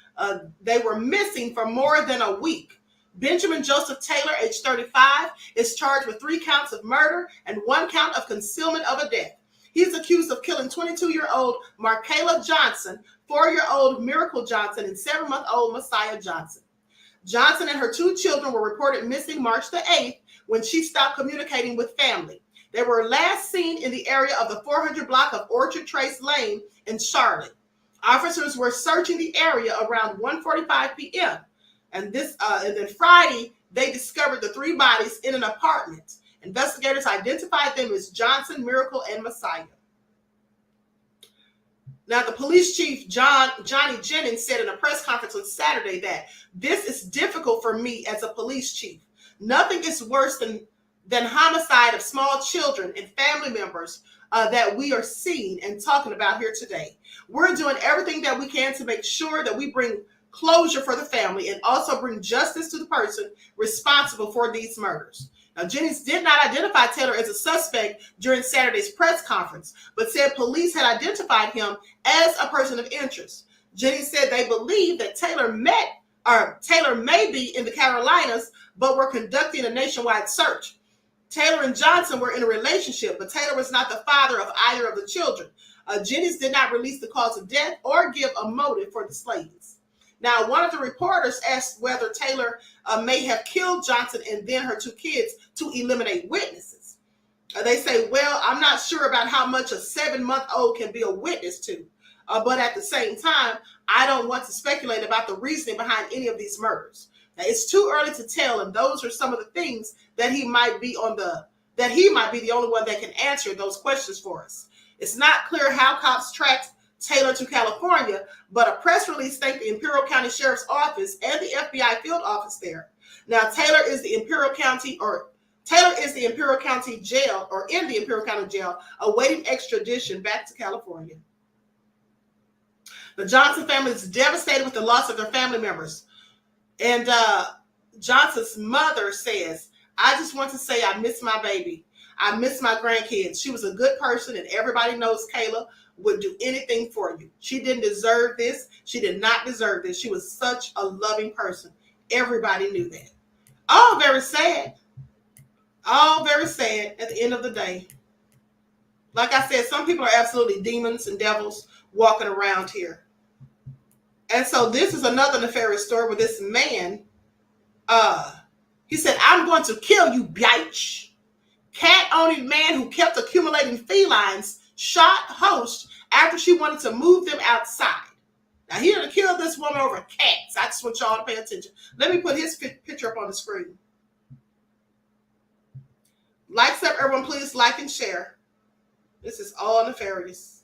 They were missing for more than a week. Benjamin Joseph Taylor, age 35, is charged with 3 counts of murder and 1 count of concealment of a death. He is accused of killing 22-year-old Markayla Johnson, 4-year-old Miracle Johnson, and 7-month-old Messiah Johnson. Johnson and her 2 children were reported missing March the 8th when she stopped communicating with family. They were last seen in the area of the 400 block of Orchard Trace Lane in Charlotte. Officers were searching the area around 1:45 p.m. And then Friday, they discovered the 3 bodies in an apartment. Investigators identified them as Johnson, Miracle, and Messiah. Now, the police chief, Johnny Jennings, said in a press conference on Saturday that this is difficult for me as a police chief. Nothing is worse than homicide of small children and family members that we are seeing and talking about here today. We're doing everything that we can to make sure that we bring closure for the family and also bring justice to the person responsible for these murders. Now, Jennings did not identify Taylor as a suspect during Saturday's press conference, but said police had identified him as a person of interest. Jennings said they believe that Taylor may be in the Carolinas, but were conducting a nationwide search. Taylor and Johnson were in a relationship, but Taylor was not the father of either of the children. Jennings did not release the cause of death or give a motive for the slayings. Now, one of the reporters asked whether Taylor may have killed Johnson and then her 2 kids to eliminate witnesses. They say, well, I'm not sure about how much a 7-month-old can be a witness to. But at the same time, I don't want to speculate about the reasoning behind any of these murders. Now, it's too early to tell, and those are some of the things that he might be the only one that can answer those questions for us. It's not clear how cops tracked Taylor to California, but a press release thanked the Imperial County Sheriff's Office and the FBI field office there. Now, Taylor is in the Imperial County Jail, or in the Imperial County Jail, awaiting extradition back to California. The Johnson family is devastated with the loss of their family members. And Johnson's mother says, I just want to say I miss my baby. I miss my grandkids. She was a good person, and everybody knows Kayla would do anything for you. She didn't deserve this. She did not deserve this. She was such a loving person. Everybody knew that. All very sad. All very sad at the end of the day. Like I said, some people are absolutely demons and devils walking around here. And so this is another nefarious story where this man, he said, I'm going to kill you, bitch. Cat-owning man who kept accumulating felines shot host after she wanted to move them outside. Now, he didn't kill this woman over cats. I just want y'all to pay attention. Let me put his picture up on the screen. Like, up, everyone, please like and share. This is all nefarious.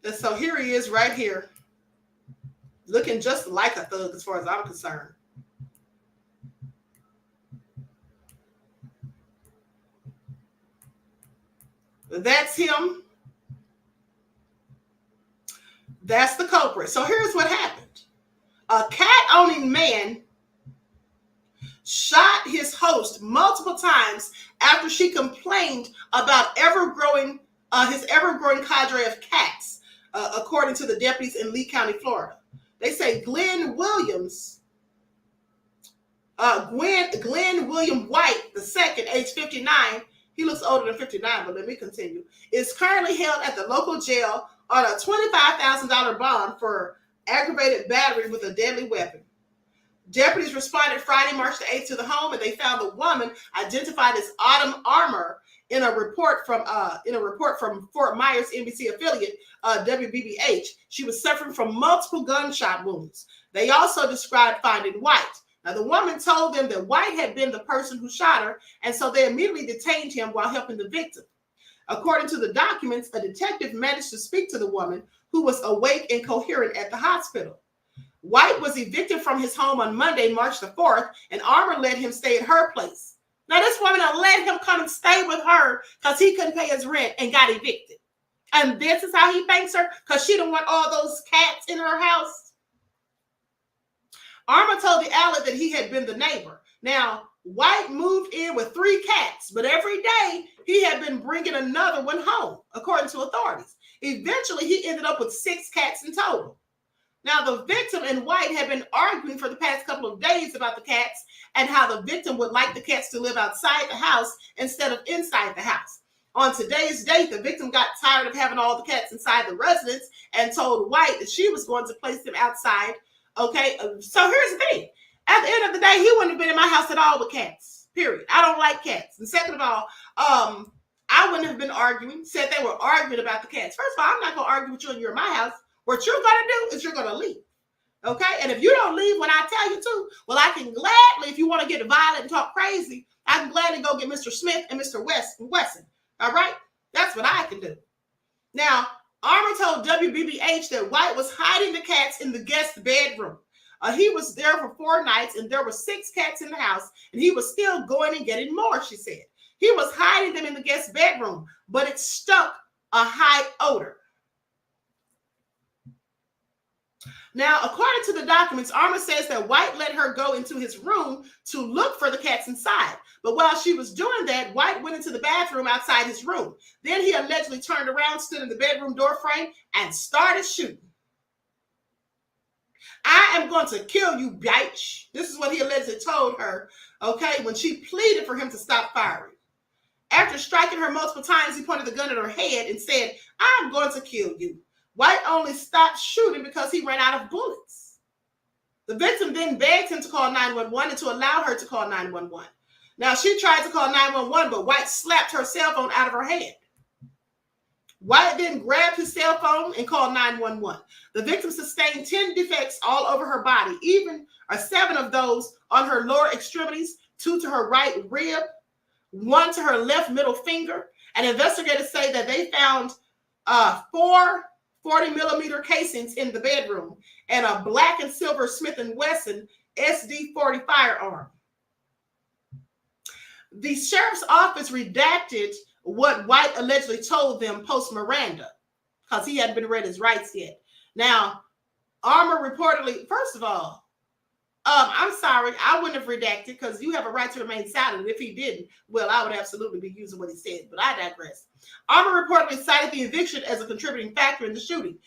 And so here he is right here, looking just like a thug as far as I'm concerned. That's him. That's the culprit. So here's what happened. A cat-owning man shot his host multiple times after she complained about his ever-growing cadre of cats, according to the deputies in Lee County, Florida. They say Glenn William White II, age 59, he looks older than 59, but let me continue, is currently held at the local jail on a $25,000 bond for aggravated battery with a deadly weapon. Deputies responded Friday, March the 8th to the home, and they found the woman identified as Autumn Armour in a report from Fort Myers NBC affiliate WBBH. She was suffering from multiple gunshot wounds. They also described finding White. Now, the woman told them that White had been the person who shot her, and so they immediately detained him while helping the victim. According to the documents, a detective managed to speak to the woman, who was awake and coherent at the hospital. White was evicted from his home on Monday, March the 4th, and Armour let him stay at her place. Now, this woman let him come and stay with her because he couldn't pay his rent and got evicted. And this is how he thanks her, because she didn't want all those cats in her house. Armour told the outlet that he had been the neighbor. Now, White moved in with 3 cats, but every day he had been bringing another one home, according to authorities. Eventually, he ended up with 6 cats in total. Now, the victim and White had been arguing for the past couple of days about the cats and how the victim would like the cats to live outside the house instead of inside the house. On today's date, the victim got tired of having all the cats inside the residence and told White that she was going to place them outside. Okay, so here's the thing. At the end of the day, he wouldn't have been in my house at all with cats, period. I don't like cats. And second of all, I wouldn't have been arguing, said they were arguing about the cats. First of all, I'm not going to argue with you and you're in my house. What you're gonna do is you're gonna leave. Okay? And if you don't leave when I tell you to, well, I can gladly, if you want to get violent and talk crazy, I can gladly go get Mr. Smith and Mr. Wesson. All right? That's what I can do. Now, Armour told WBBH that White was hiding the cats in the guest bedroom. He was there for 4 nights, and there were 6 cats in the house, and he was still going and getting more, she said. He was hiding them in the guest bedroom, but it stunk a high odor. Now, according to the documents, Armour says that White let her go into his room to look for the cats inside. But while she was doing that, White went into the bathroom outside his room. Then he allegedly turned around, stood in the bedroom doorframe, and started shooting. I am going to kill you, bitch. This is what he allegedly told her, okay, when she pleaded for him to stop firing. After striking her multiple times, he pointed the gun at her head and said, I'm going to kill you. White only stopped shooting because he ran out of bullets. The victim then begged him to call 911 and to allow her to call 911. Now, she tried to call 911, but White slapped her cell phone out of her hand. White then grabbed his cell phone and called 911. The victim sustained 10 defects all over her body, 7 of those on her lower extremities, 2 to her right rib, 1 to her left middle finger. And investigators say that they found 4 40-millimeter casings in the bedroom and a black and silver Smith & Wesson SD-40 firearm. The sheriff's office redacted what White allegedly told them post Miranda because he hadn't been read his rights yet. Now, Armour reportedly, first of all, I'm sorry, I wouldn't have redacted because you have a right to remain silent. If he didn't, well, I would absolutely be using what he said, but I digress. Armour reportedly cited the eviction as a contributing factor in the shooting,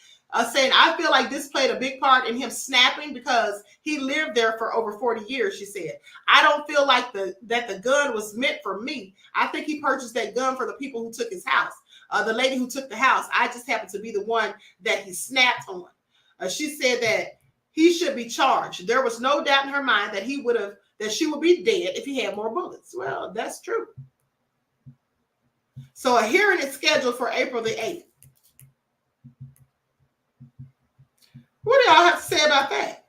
saying, I feel like this played a big part in him snapping because he lived there for over 40 years, she said. I don't feel like that the gun was meant for me. I think he purchased that gun for the people who took his house. The lady who took the house, I just happened to be the one that he snapped on. She said that he should be charged. There was no doubt in her mind that she would be dead if he had more bullets. Well, that's true. So a hearing is scheduled for April the 8th. What do y'all have to say about that?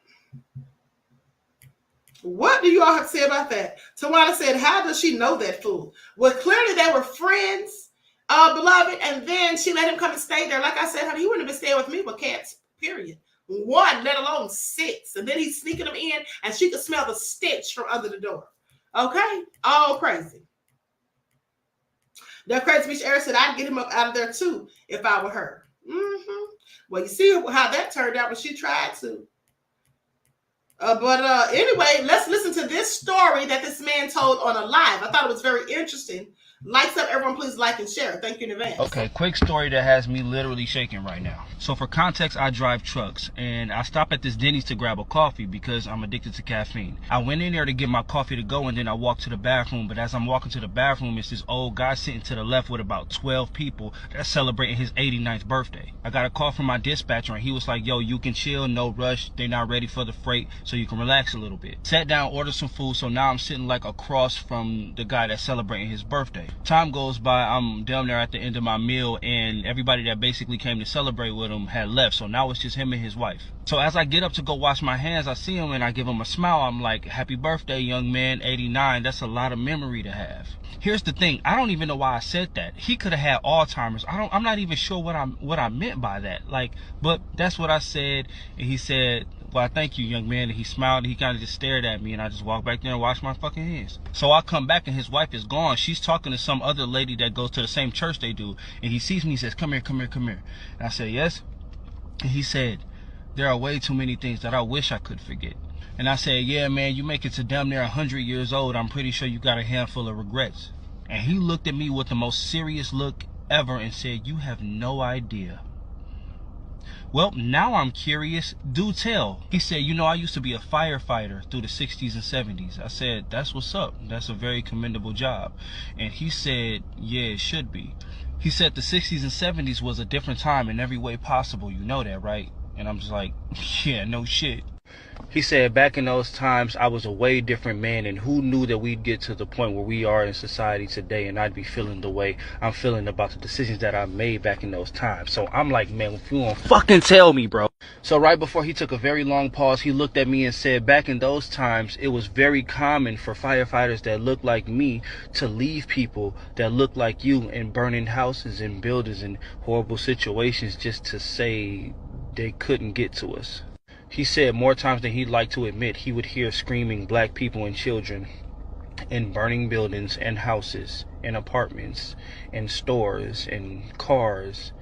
What do you all have to say about that? Tawana said, how does she know that fool? Well, clearly they were friends, beloved, and then she let him come and stay there. Like I said, honey, he wouldn't have been staying with me with cats, period. 1, let alone 6. And then he's sneaking them in, and she could smell the stench from under the door. Okay? All crazy. The Crazy Beach Air said, I'd get him up out of there too if I were her. Well, you see how that turned out when she tried to. But anyway, let's listen to this story that this man told on a live. I thought it was very interesting. Lights up, everyone, please like and share. Thank you in advance. Okay, quick story that has me literally shaking right now. So for context, I drive trucks, and I stop at this Denny's to grab a coffee because I'm addicted to caffeine. I went in there to get my coffee to go, and then I walked to the bathroom, but as I'm walking to the bathroom, it's this old guy sitting to the left with about 12 people that's celebrating his 89th birthday. I got a call from my dispatcher, and he was like, yo, you can chill, no rush, they're not ready for the freight, so you can relax a little bit. Sat down, ordered some food, so now I'm sitting like across from the guy that's celebrating his birthday. Time goes by, I'm down there at the end of my meal, and everybody that basically came to celebrate with him had left, so now it's just him and his wife. So as I get up to go wash my hands, I see him and I give him a smile. I'm like, happy birthday, young man, 89. That's a lot of memory to have. Here's the thing, I don't even know why I said that. He could have had Alzheimer's. I'm not even sure what I meant by that. But that's what I said, and he said, well, thank you, young man. And he smiled, and he kind of just stared at me, and I just walked back there and washed my fucking hands. So I come back, and his wife is gone. She's talking to some other lady that goes to the same church they do, and he sees me, he says, come here, come here, come here. And I said, yes? And he said, there are way too many things that I wish I could forget. And I said, yeah, man, you make it to damn near 100 years old. I'm pretty sure you got a handful of regrets. And he looked at me with the most serious look ever and said, you have no idea. Well, now I'm curious. Do tell. He said, you know, I used to be a firefighter through the 60s and 70s. I said, that's what's up. That's a very commendable job. And he said, yeah, it should be. He said the 60s and 70s was a different time in every way possible. You know that, right? And I'm just like, yeah, no shit. He said, back in those times, I was a way different man, and who knew that we'd get to the point where we are in society today, and I'd be feeling the way I'm feeling about the decisions that I made back in those times. So I'm like, man, if you won't fucking tell me, bro. So right before he took a very long pause, he looked at me and said, back in those times, it was very common for firefighters that looked like me to leave people that looked like you in burning houses and buildings and horrible situations just to say they couldn't get to us. He said more times than he'd like to admit, he would hear screaming black people and children in burning buildings and houses and apartments and stores and cars,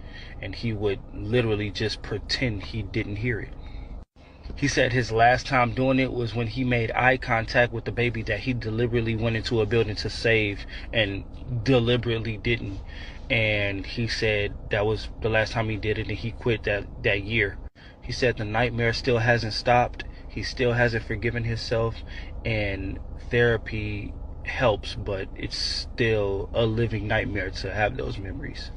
and he would literally just pretend he didn't hear it. He said his last time doing it was when he made eye contact with the baby that he deliberately went into a building to save and deliberately didn't. And he said that was the last time he did it, and he quit that year. He said the nightmare still hasn't stopped. He still hasn't forgiven himself, and therapy helps, but it's still a living nightmare to have those memories.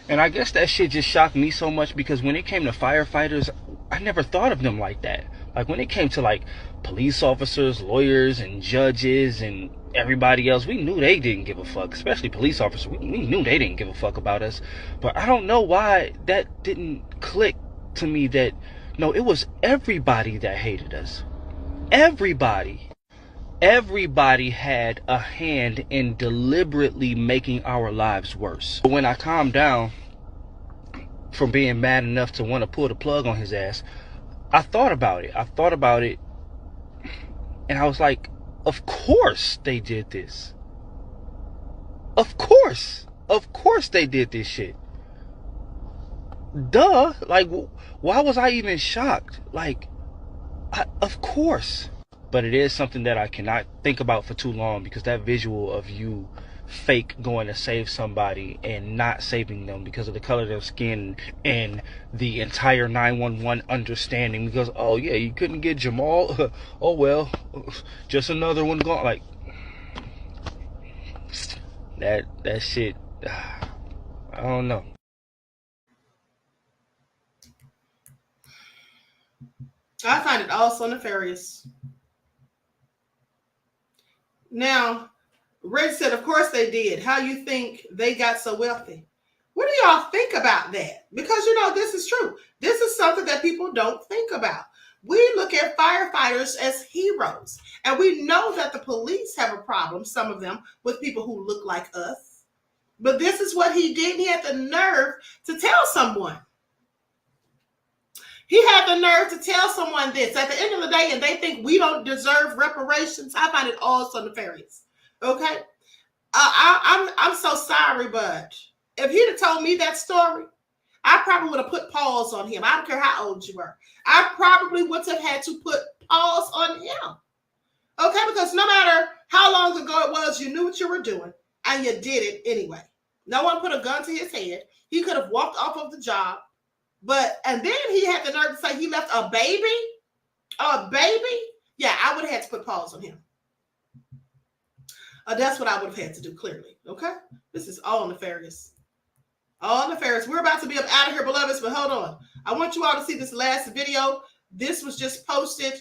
And I guess that shit just shocked me so much because when it came to firefighters, I never thought of them like that. Like when it came to like police officers, lawyers, and judges, and everybody else, we knew they didn't give a fuck, especially police officers. We knew they didn't give a fuck about us. But I don't know why that didn't click to me that, no, it was everybody that hated us. Everybody. Everybody had a hand in deliberately making our lives worse. When I calmed down from being mad enough to want to pull the plug on his ass, I thought about it. And I was like, of course they did this. Of course they did this shit. Duh. Like, why was I even shocked? Like, of course. But it is something that I cannot think about for too long, because that visual of you fake going to save somebody and not saving them because of the color of their skin and the entire 911 understanding because, oh yeah, you couldn't get Jamal, oh well, just another one gone. Like that shit, I don't know. I find it also nefarious. Now, Red said, of course they did. How you think they got so wealthy? What do y'all think about that? Because, you know, this is true. This is something that people don't think about. We look at firefighters as heroes. And we know that the police have a problem, some of them, with people who look like us. But this is what he did. He had the nerve to tell someone. He had the nerve to tell someone this at the end of the day, and they think we don't deserve reparations. I find it also nefarious. Okay, I'm so sorry, but if he'd have told me that story, I probably would have put pause on him. I don't care how old you were. I probably would have had to put pause on him. Okay, because no matter how long ago it was, you knew what you were doing, and you did it anyway. No one put a gun to his head. He could have walked off of the job. And then he had the nerve to say he left a baby? A baby? Yeah, I would have had to put pause on him. That's what I would have had to do, clearly. Okay? This is all nefarious. All nefarious. We're about to be up out of here, beloveds, but hold on. I want you all to see this last video. This was just posted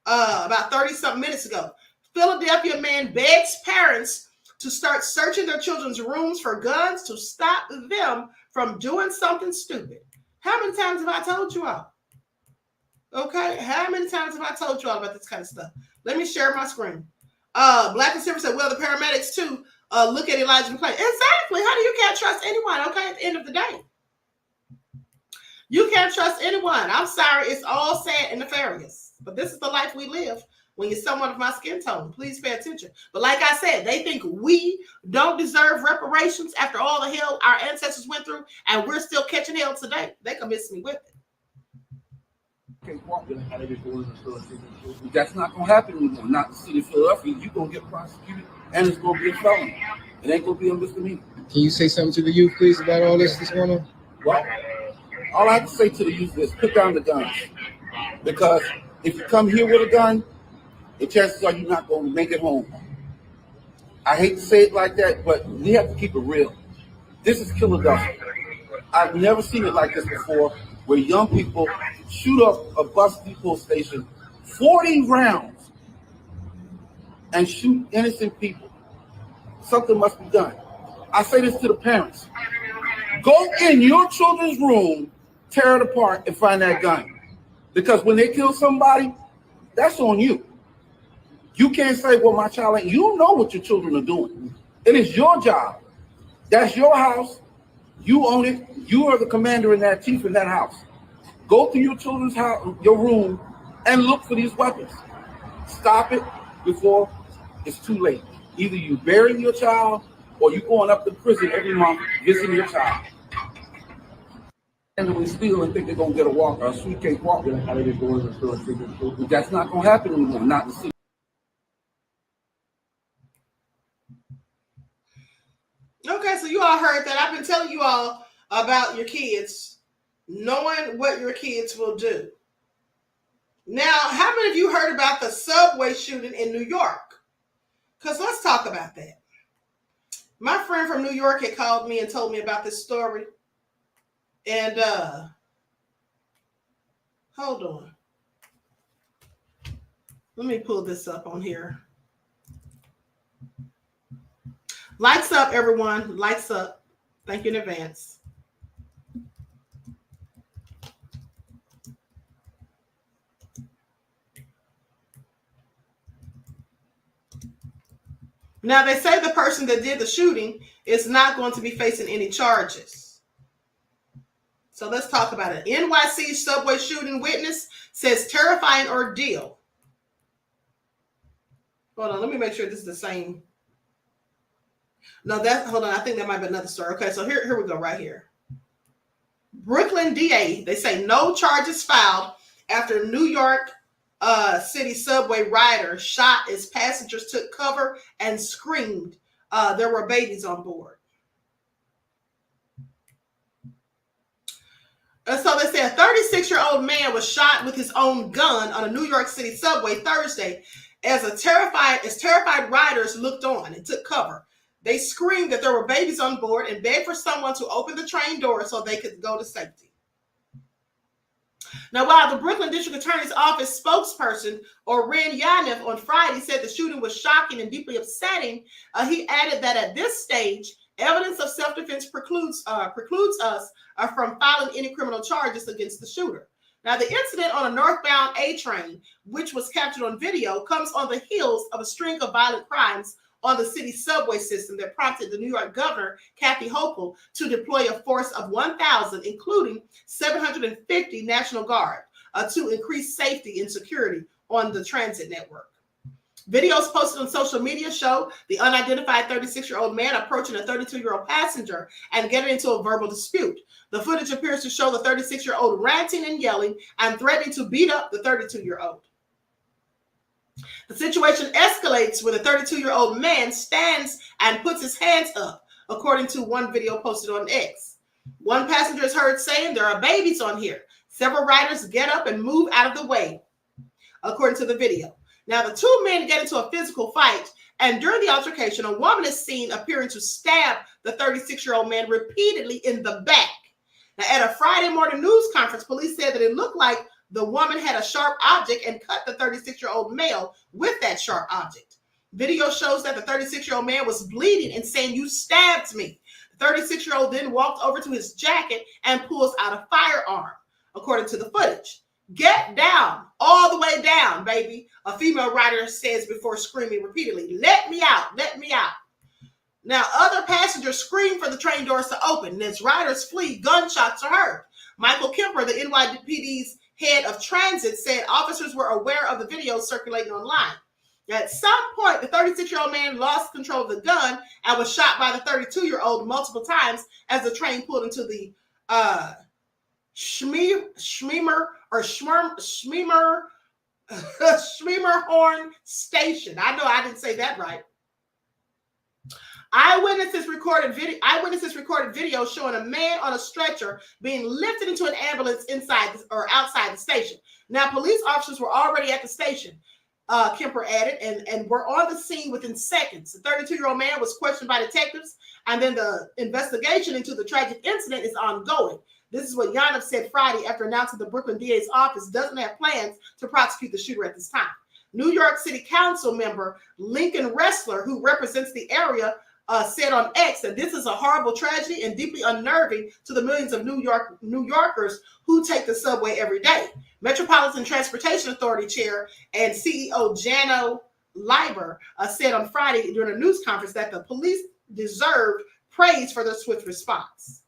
about 30-something minutes ago. Philadelphia man begs parents to start searching their children's rooms for guns to stop them from doing something stupid. How many times have I told you all? Okay, how many times have I told you all about this kind of stuff? Let me share my screen. Black and Silver said, well, the paramedics too look at Elijah McClain. Exactly. Honey, you can't trust anyone, okay, at the end of the day. You can't trust anyone. I'm sorry, it's all sad and nefarious. But this is the life we live. When you're someone of my skin tone, please pay attention. But like I said, they think we don't deserve reparations after all the hell our ancestors went through, and we're still catching hell today. They can miss me with it. That's not going to happen anymore. Not the city of Philadelphia. You're going to get prosecuted, and it's going to be a felony. It ain't going to be a misdemeanor. Can you say something to the youth, please, about all this that's going on? Well, all I have to say to the youth is put down the guns. Because if you come here with a gun, the chances are you're not going to make it home. I hate to say it like that, but we have to keep it real. This is Philadelphia. I've never seen it like this before, where young people shoot up a bus depot station 40 rounds and shoot innocent people. Something must be done. I say this to the parents. Go in your children's room, tear it apart, and find that gun. Because when they kill somebody, that's on you. You can't say, well, my child ain't. You know what your children are doing. It is your job. That's your house. You own it. You are the commander and that chief in that house. Go to your children's house, your room, and look for these weapons. Stop it before it's too late. Either you bury your child or you going up to prison every month visiting your child. And we steal and think they're gonna get a walk, a suitcase walk. That's not gonna happen anymore. Not in the city. Okay, so you all heard that. I've been telling you all about your kids, knowing what your kids will do. Now, how many of you heard about the subway shooting in New York? Because let's talk about that. My friend from New York had called me and told me about this story. And hold on. Let me pull this up on here. Lights up, everyone. Lights up. Thank you in advance. Now, they say the person that did the shooting is not going to be facing any charges. So let's talk about it. NYC subway shooting witness says terrifying ordeal. Hold on, let me make sure this is the same. No, hold on. I think that might be another story. Okay, so here we go right here. Brooklyn DA, they say no charges filed after New York City subway rider shot as passengers took cover and screamed. There were babies on board. So they say a 36-year-old man was shot with his own gun on a New York City subway Thursday as terrified riders looked on and took cover. They screamed that there were babies on board and begged for someone to open the train door so they could go to safety. Now, while the Brooklyn District Attorney's Office spokesperson, Oren Yaniv, on Friday said the shooting was shocking and deeply upsetting, he added that at this stage, evidence of self-defense precludes us from filing any criminal charges against the shooter. Now, the incident on a northbound A train, which was captured on video, comes on the heels of a string of violent crimes on the city's subway system that prompted the New York governor, Kathy Hochul, to deploy a force of 1,000, including 750 National Guard, to increase safety and security on the transit network. Videos posted on social media show the unidentified 36-year-old man approaching a 32-year-old passenger and getting into a verbal dispute. The footage appears to show the 36-year-old ranting and yelling and threatening to beat up the 32-year-old. The situation escalates when the 32-year-old man stands and puts his hands up, according to one video posted on X. One passenger is heard saying, "There are babies on here." Several riders get up and move out of the way, according to the video. Now, the two men get into a physical fight, and during the altercation, a woman is seen appearing to stab the 36-year-old man repeatedly in the back. Now, at a Friday morning news conference, police said that it looked like the woman had a sharp object and cut the 36-year-old male with that sharp object. Video shows that the 36-year-old man was bleeding and saying, "You stabbed me." The 36-year-old then walked over to his jacket and pulls out a firearm, according to the footage. "Get down, all the way down, baby," a female rider says before screaming repeatedly, "Let me out, let me out." Now, other passengers scream for the train doors to open, and as riders flee, gunshots are heard. Michael Kemper, the NYPD's head of transit, said officers were aware of the video circulating online. At some point, the 36-year-old man lost control of the gun and was shot by the 32-year-old multiple times as the train pulled into the Schmiemerhorn station. I know I didn't say that right. Eyewitnesses recorded video showing a man on a stretcher being lifted into an ambulance inside or outside the station. Now, police officers were already at the station, Kemper added, and were on the scene within seconds. The 32-year-old man was questioned by detectives, and then the investigation into the tragic incident is ongoing. This is what Yanov said Friday after announcing the Brooklyn DA's office doesn't have plans to prosecute the shooter at this time. New York City Council member Lincoln Ressler, who represents the area, said on X that this is a horrible tragedy and deeply unnerving to the millions of New Yorkers who take the subway every day. Metropolitan Transportation Authority Chair and CEO Jano Leiber said on Friday during a news conference that the police deserved praise for their swift response.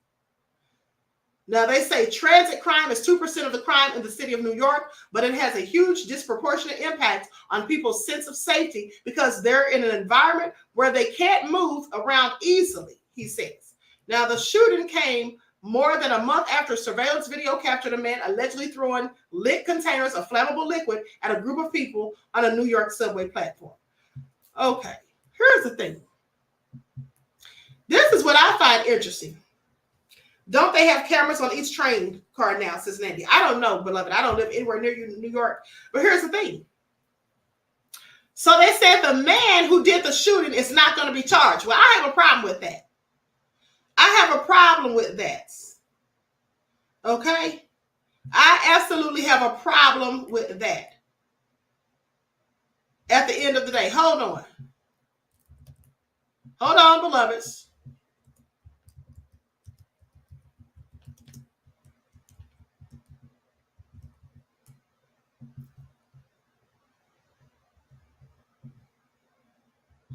Now, they say transit crime is 2% of the crime in the city of New York, but it has a huge disproportionate impact on people's sense of safety because they're in an environment where they can't move around easily, he says. Now, the shooting came more than a month after surveillance video captured a man allegedly throwing lit containers of flammable liquid at a group of people on a New York subway platform. Okay, here's the thing. This is what I find interesting. Don't they have cameras on each train car now, says Nandy? I don't know, beloved. I don't live anywhere near you in New York. But here's the thing. So they said the man who did the shooting is not going to be charged. Well, I have a problem with that. I have a problem with that. Okay? I absolutely have a problem with that. At the end of the day. Hold on. Hold on, beloveds.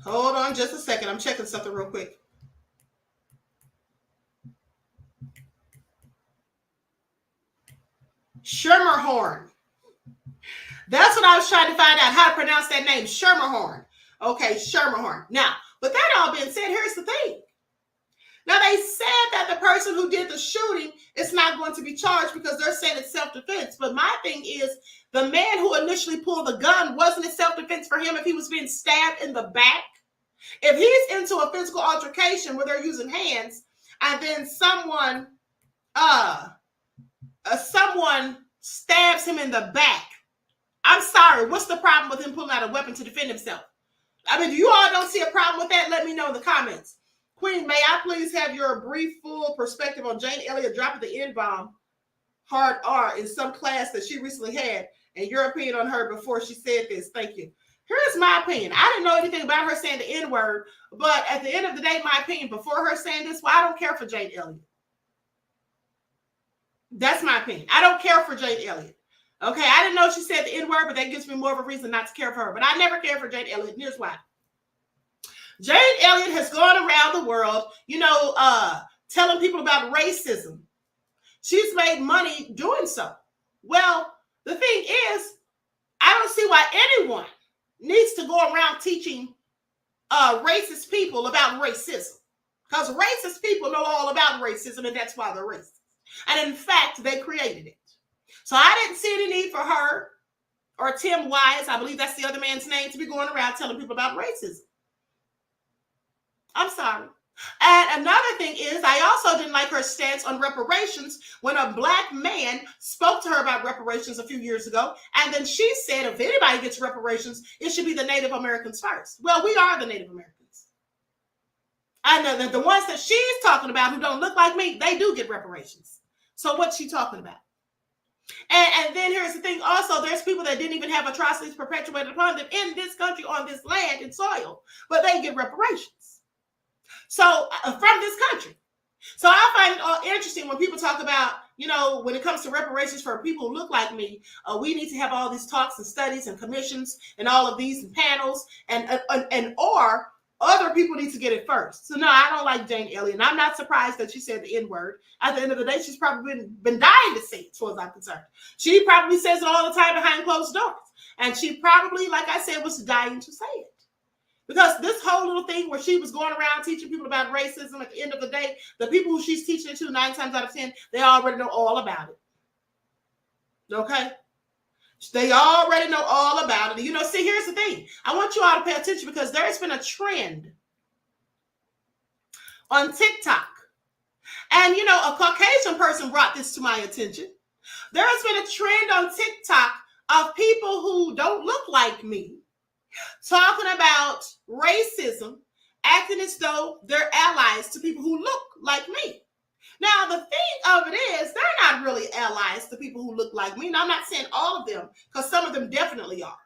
Hold on just a second. I'm checking something real quick. Schermerhorn. That's what I was trying to find out how to pronounce that name. Schermerhorn. Okay, Schermerhorn. Now, with that all being said, here's the thing. Now, they said that the person who did the shooting is not going to be charged because they're saying it's self-defense. But my thing is, the man who initially pulled the gun, wasn't it self-defense for him if he was being stabbed in the back? If he's into a physical altercation where they're using hands, and then someone stabs him in the back, I'm sorry, what's the problem with him pulling out a weapon to defend himself? I mean, you all don't see a problem with that? Let me know in the comments. Queen, may I please have your brief, full perspective on Jane Elliott dropping the N-bomb, hard R, in some class that she recently had, and your opinion on her before she said this? Thank you. Here's my opinion. I didn't know anything about her saying the N-word, but at the end of the day, my opinion, before her saying this, well, I don't care for Jane Elliott. That's my opinion. I don't care for Jane Elliott. Okay, I didn't know she said the N-word, but that gives me more of a reason not to care for her. But I never cared for Jane Elliott, and here's why. Jane Elliott has gone around the world, telling people about racism. She's made money doing so. Well, the thing is, I don't see why anyone needs to go around teaching racist people about racism. Because racist people know all about racism, and that's why they're racist. And in fact, they created it. So I didn't see any need for her or Tim Wise, I believe that's the other man's name, to be going around telling people about racism. I'm sorry. And another thing is, I also didn't like her stance on reparations when a black man spoke to her about reparations a few years ago. And then she said, if anybody gets reparations, it should be the Native Americans first. Well, we are the Native Americans. And the ones that she's talking about who don't look like me, they do get reparations. So what's she talking about? And then here's the thing. Also, there's people that didn't even have atrocities perpetuated upon them in this country, on this land and soil, but they get reparations. So from this country. So I find it all interesting when people talk about, when it comes to reparations for people who look like me, we need to have all these talks and studies and commissions and all of these panels or other people need to get it first. So no, I don't like Jane Elliott. And I'm not surprised that she said the N-word. At the end of the day, she's probably been dying to say it, as far as I'm concerned. She probably says it all the time behind closed doors. And she probably, like I said, was dying to say it. Because this whole little thing where she was going around teaching people about racism, at the end of the day, the people who she's teaching it to 9 times out of 10, they already know all about it. Okay? They already know all about it. See, here's the thing. I want you all to pay attention because there's been a trend on TikTok. And, a Caucasian person brought this to my attention. There's been a trend on TikTok of people who don't look like me talking about racism, acting as though they're allies to people who look like me. Now, the thing of it is, they're not really allies to people who look like me. Now, I'm not saying all of them, because some of them definitely are.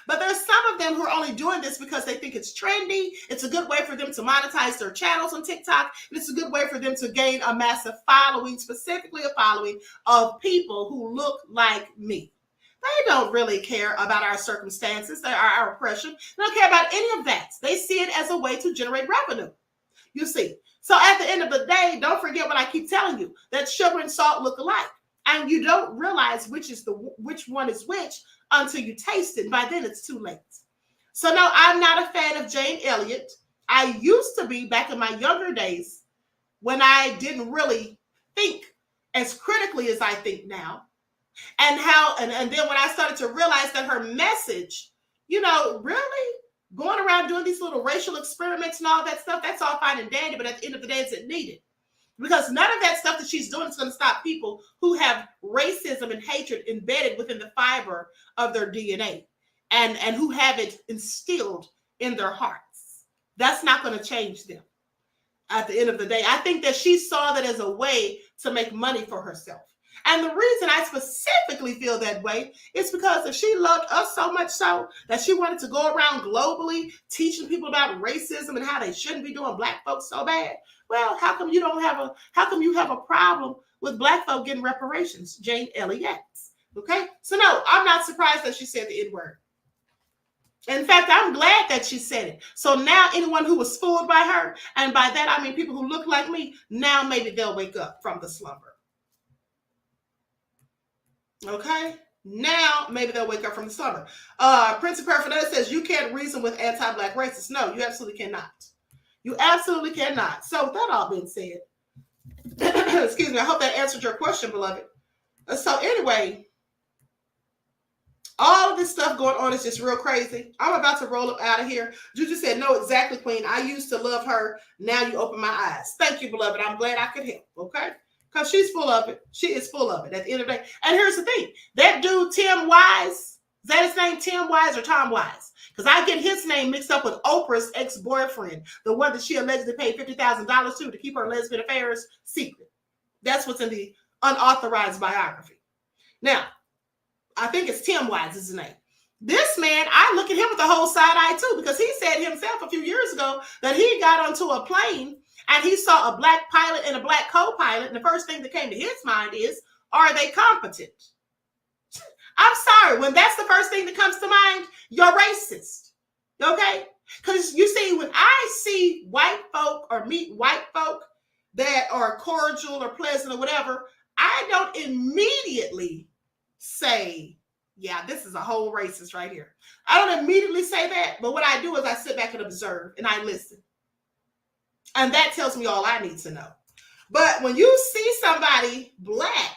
But there's some of them who are only doing this because they think it's trendy. It's a good way for them to monetize their channels on TikTok. And it's a good way for them to gain a massive following, specifically a following of people who look like me. They don't really care about our circumstances, our oppression. They don't care about any of that. They see it as a way to generate revenue. You see. So at the end of the day, don't forget what I keep telling you, that sugar and salt look alike. And you don't realize which one is which until you taste it. By then it's too late. So no, I'm not a fan of Jane Elliott. I used to be back in my younger days when I didn't really think as critically as I think now. And then when I started to realize that her message, really going around doing these little racial experiments and all that stuff, that's all fine and dandy, but at the end of the day, is it needed? Because none of that stuff that she's doing is going to stop people who have racism and hatred embedded within the fiber of their DNA and who have it instilled in their hearts. That's not going to change them at the end of the day. I think that she saw that as a way to make money for herself. And the reason I specifically feel that way is because if she loved us so much so that she wanted to go around globally teaching people about racism and how they shouldn't be doing black folks so bad, well, how come you have a problem with black folk getting reparations, Jane Elliott? Okay, so no, I'm not surprised that she said the N-word. In fact, I'm glad that she said it. So now anyone who was fooled by her, and by that I mean people who look like me, now maybe they'll wake up from the slumber. Okay, now maybe they'll wake up from the slumber. Prince of Paraphernalia says you can't reason with anti-black racists. No, you absolutely cannot. You absolutely cannot. So with that all being said, excuse me, I hope that answered your question, beloved. So anyway, all of this stuff going on is just real crazy. I'm about to roll up out of here. Juju said, no, exactly, Queen. I used to love her. Now you open my eyes. Thank you, beloved. I'm glad I could help. Okay. Because she's full of it. She is full of it at the end of the day. And here's the thing. That dude, Tim Wise, is that his name, Tim Wise or Tom Wise? Because I get his name mixed up with Oprah's ex-boyfriend, the one that she allegedly paid $50,000 to keep her lesbian affairs secret. That's what's in the unauthorized biography. Now, I think it's Tim Wise is his name. This man, I look at him with a whole side eye too, because he said himself a few years ago that he got onto a plane and he saw a black pilot and a black co-pilot. And the first thing that came to his mind is, are they competent? I'm sorry, when that's the first thing that comes to mind, you're racist. Okay? Because you see, when I see white folk or meet white folk that are cordial or pleasant or whatever, I don't immediately say, yeah, this is a whole racist right here. I don't immediately say that, but what I do is I sit back and observe and I listen. And that tells me all I need to know. But when you see somebody black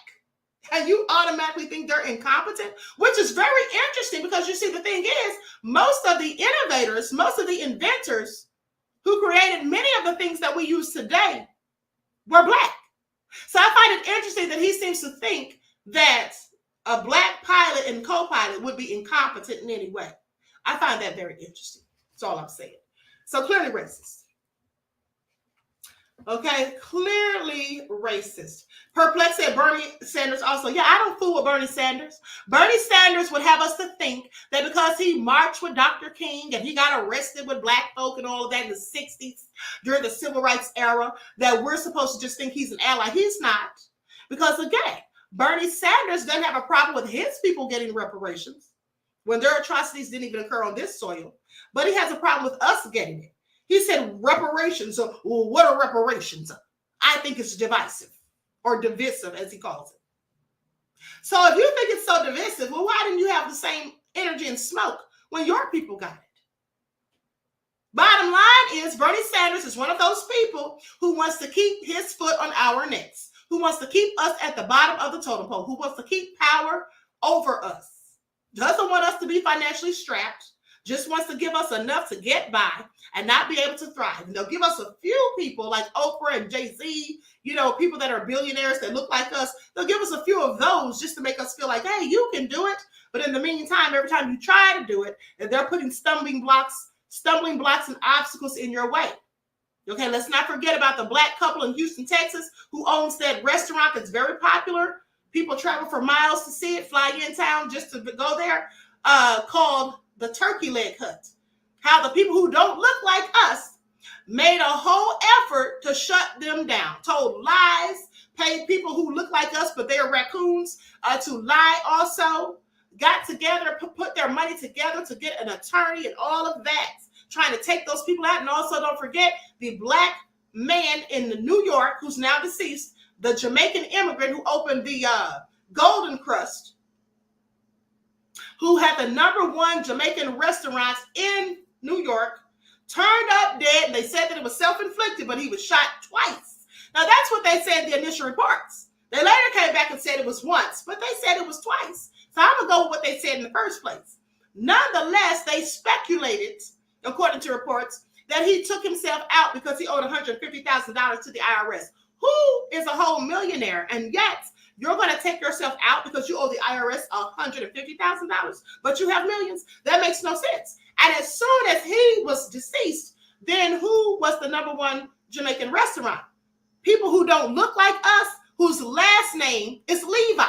and you automatically think they're incompetent, which is very interesting because you see, the thing is, most of the innovators, most of the inventors who created many of the things that we use today were black. So I find it interesting that he seems to think that a black pilot and co-pilot would be incompetent in any way. I find that very interesting. That's all I'm saying. So clearly racist. Okay, clearly racist. Perplexed said Bernie Sanders also. Yeah, I don't fool with Bernie Sanders. Bernie Sanders would have us to think that because he marched with Dr. King and he got arrested with black folk and all of that in the 60s during the civil rights era, that we're supposed to just think he's an ally. He's not. Because again, Bernie Sanders doesn't have a problem with his people getting reparations when their atrocities didn't even occur on this soil, but he has a problem with us getting it. He said reparations. So, well, what are reparations? I think it's divisive or divisive, as he calls it. So if you think it's so divisive, well, why didn't you have the same energy and smoke when your people got it? Bottom line is Bernie Sanders is one of those people who wants to keep his foot on our necks, who wants to keep us at the bottom of the totem pole, who wants to keep power over us, doesn't want us to be financially strapped, just wants to give us enough to get by and not be able to thrive. And they'll give us a few people like Oprah and Jay-Z, people that are billionaires that look like us. They'll give us a few of those just to make us feel like, hey, you can do it. But in the meantime, every time you try to do it, they're putting stumbling blocks and obstacles in your way. Okay, let's not forget about the black couple in Houston, Texas, who owns that restaurant that's very popular. People travel for miles to see it, fly in town just to go there, called the Turkey Leg Hut. How the people who don't look like us made a whole effort to shut them down, told lies, paid people who look like us, but they are raccoons, to lie also, got together, put their money together to get an attorney and all of that, trying to take those people out. And also don't forget the black man in New York who's now deceased, the Jamaican immigrant who opened the Golden Crust, who had the #1 Jamaican restaurants in New York, turned up dead. They said that it was self-inflicted, but he was shot twice. Now, that's what they said in the initial reports. They later came back and said it was once, but they said it was twice. So I'm going to go with what they said in the first place. Nonetheless, they speculated, according to reports, that he took himself out because he owed $150,000 to the IRS. Who is a whole millionaire? And yet, you're going to take yourself out because you owe the IRS $150,000, but you have millions? That makes no sense. And as soon as he was deceased, then who was the #1 Jamaican restaurant? People who don't look like us, whose last name is Levi.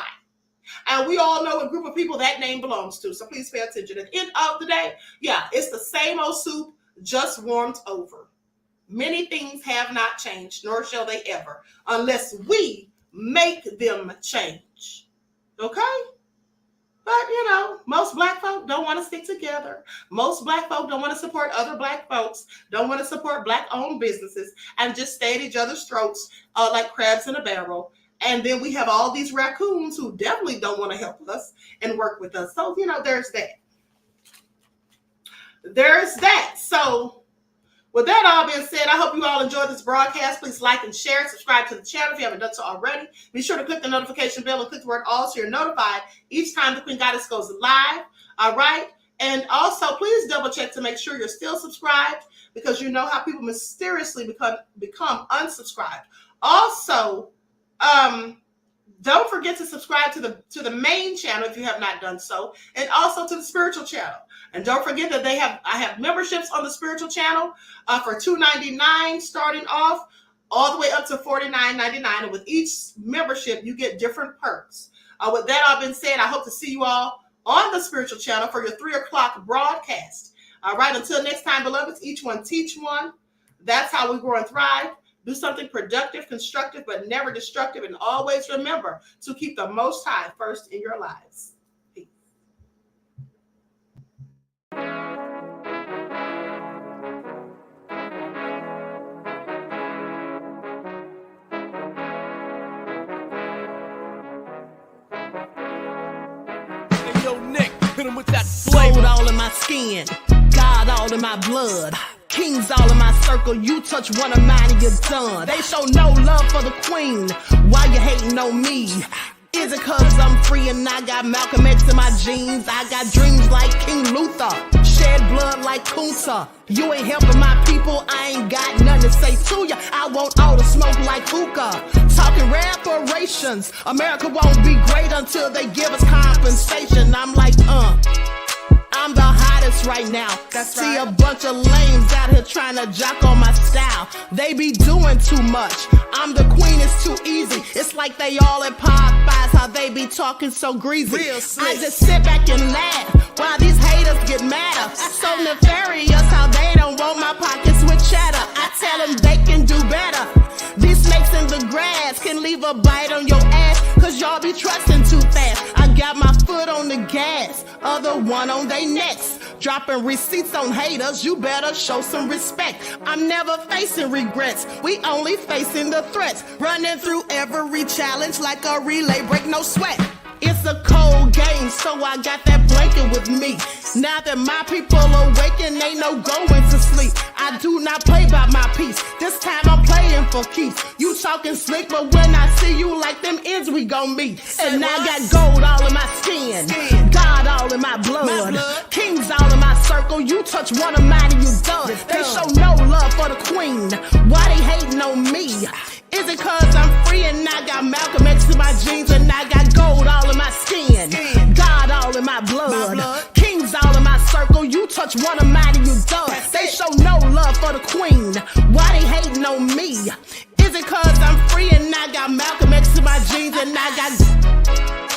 And we all know a group of people that name belongs to. So please pay attention. At the end of the day, yeah, it's the same old soup, just warmed over. Many things have not changed, nor shall they ever, unless we make them change. Okay? But, you know, most black folk don't want to stick together. Most black folk don't want to support other black folks, don't want to support black-owned businesses, and just stay at each other's throats like crabs in a barrel. And then we have all these raccoons who definitely don't want to help us and work with us. So, you know, there's that. There's that. So, with that all being said, I hope you all enjoyed this broadcast. Please like and share, subscribe to the channel if you haven't done so already. Be sure to click the notification bell and click the word all so you're notified each time the Queen Goddess goes live. All right. And also, please double check to make sure you're still subscribed, because you know how people mysteriously become unsubscribed. Also, don't forget to subscribe to the main channel if you have not done so, and also to the spiritual channel. And don't forget that I have memberships on the spiritual channel for $2.99 starting off, all the way up to $49.99. And with each membership, you get different perks. With that all being said, I hope to see you all on the spiritual channel for your 3 o'clock broadcast. All right, until next time, beloveds, each one teach one. That's how we grow and thrive. Do something productive, constructive, but never destructive. And always remember to keep the Most High first in your lives. Peace. Hey, yo, Nick, hit him with that flavor. Soul all in my skin, God all in my blood. Kings all in my circle, you touch one of mine and you're done. They show no love for the queen, why you hating on me? Is it cause I'm free and I got Malcolm X in my jeans? I got dreams like King Luther, shed blood like Kunta. You ain't helping my people, I ain't got nothing to say to ya. I want all the smoke like hookah. Talking reparations, America won't be great until they give us compensation. I'm like, I'm the hottest right now. That's See right. A bunch of lames out here trying to jock on my style. They be doing too much. I'm the queen, it's too easy. It's like they all at Popeyes, how they be talking so greasy. I just sit back and laugh while these haters get madder. So nefarious how they don't want my pockets with cheddar. I tell them they can do better. These snakes in the grass can leave a bite on your ass, cause y'all be trusting too fast. I got my foot on the gas, other one on they necks. Dropping receipts on haters, you better show some respect. I'm never facing regrets, we only facing the threats. Running through every challenge like a relay, break no sweat. It's a cold game, so I got that blanket with me. Now that my people awaken, ain't no going to sleep. I do not play by my piece, this time I'm playing for keeps. You talking slick, but when I see you like them ends, we gon' meet. And I got gold all in my skin, God all in my blood. Kings all in my circle, you touch one of mine and you done. They show no love for the queen, why they hating on me? Is it cause I'm free and I got Malcolm X in my jeans and I got gold all in my skin, God all in my blood. Kings all in my circle, you touch one of mine and you done. They show no love dollar for the queen. Why they hating on me? Is it cause I'm free and I got Malcolm X in my jeans and I got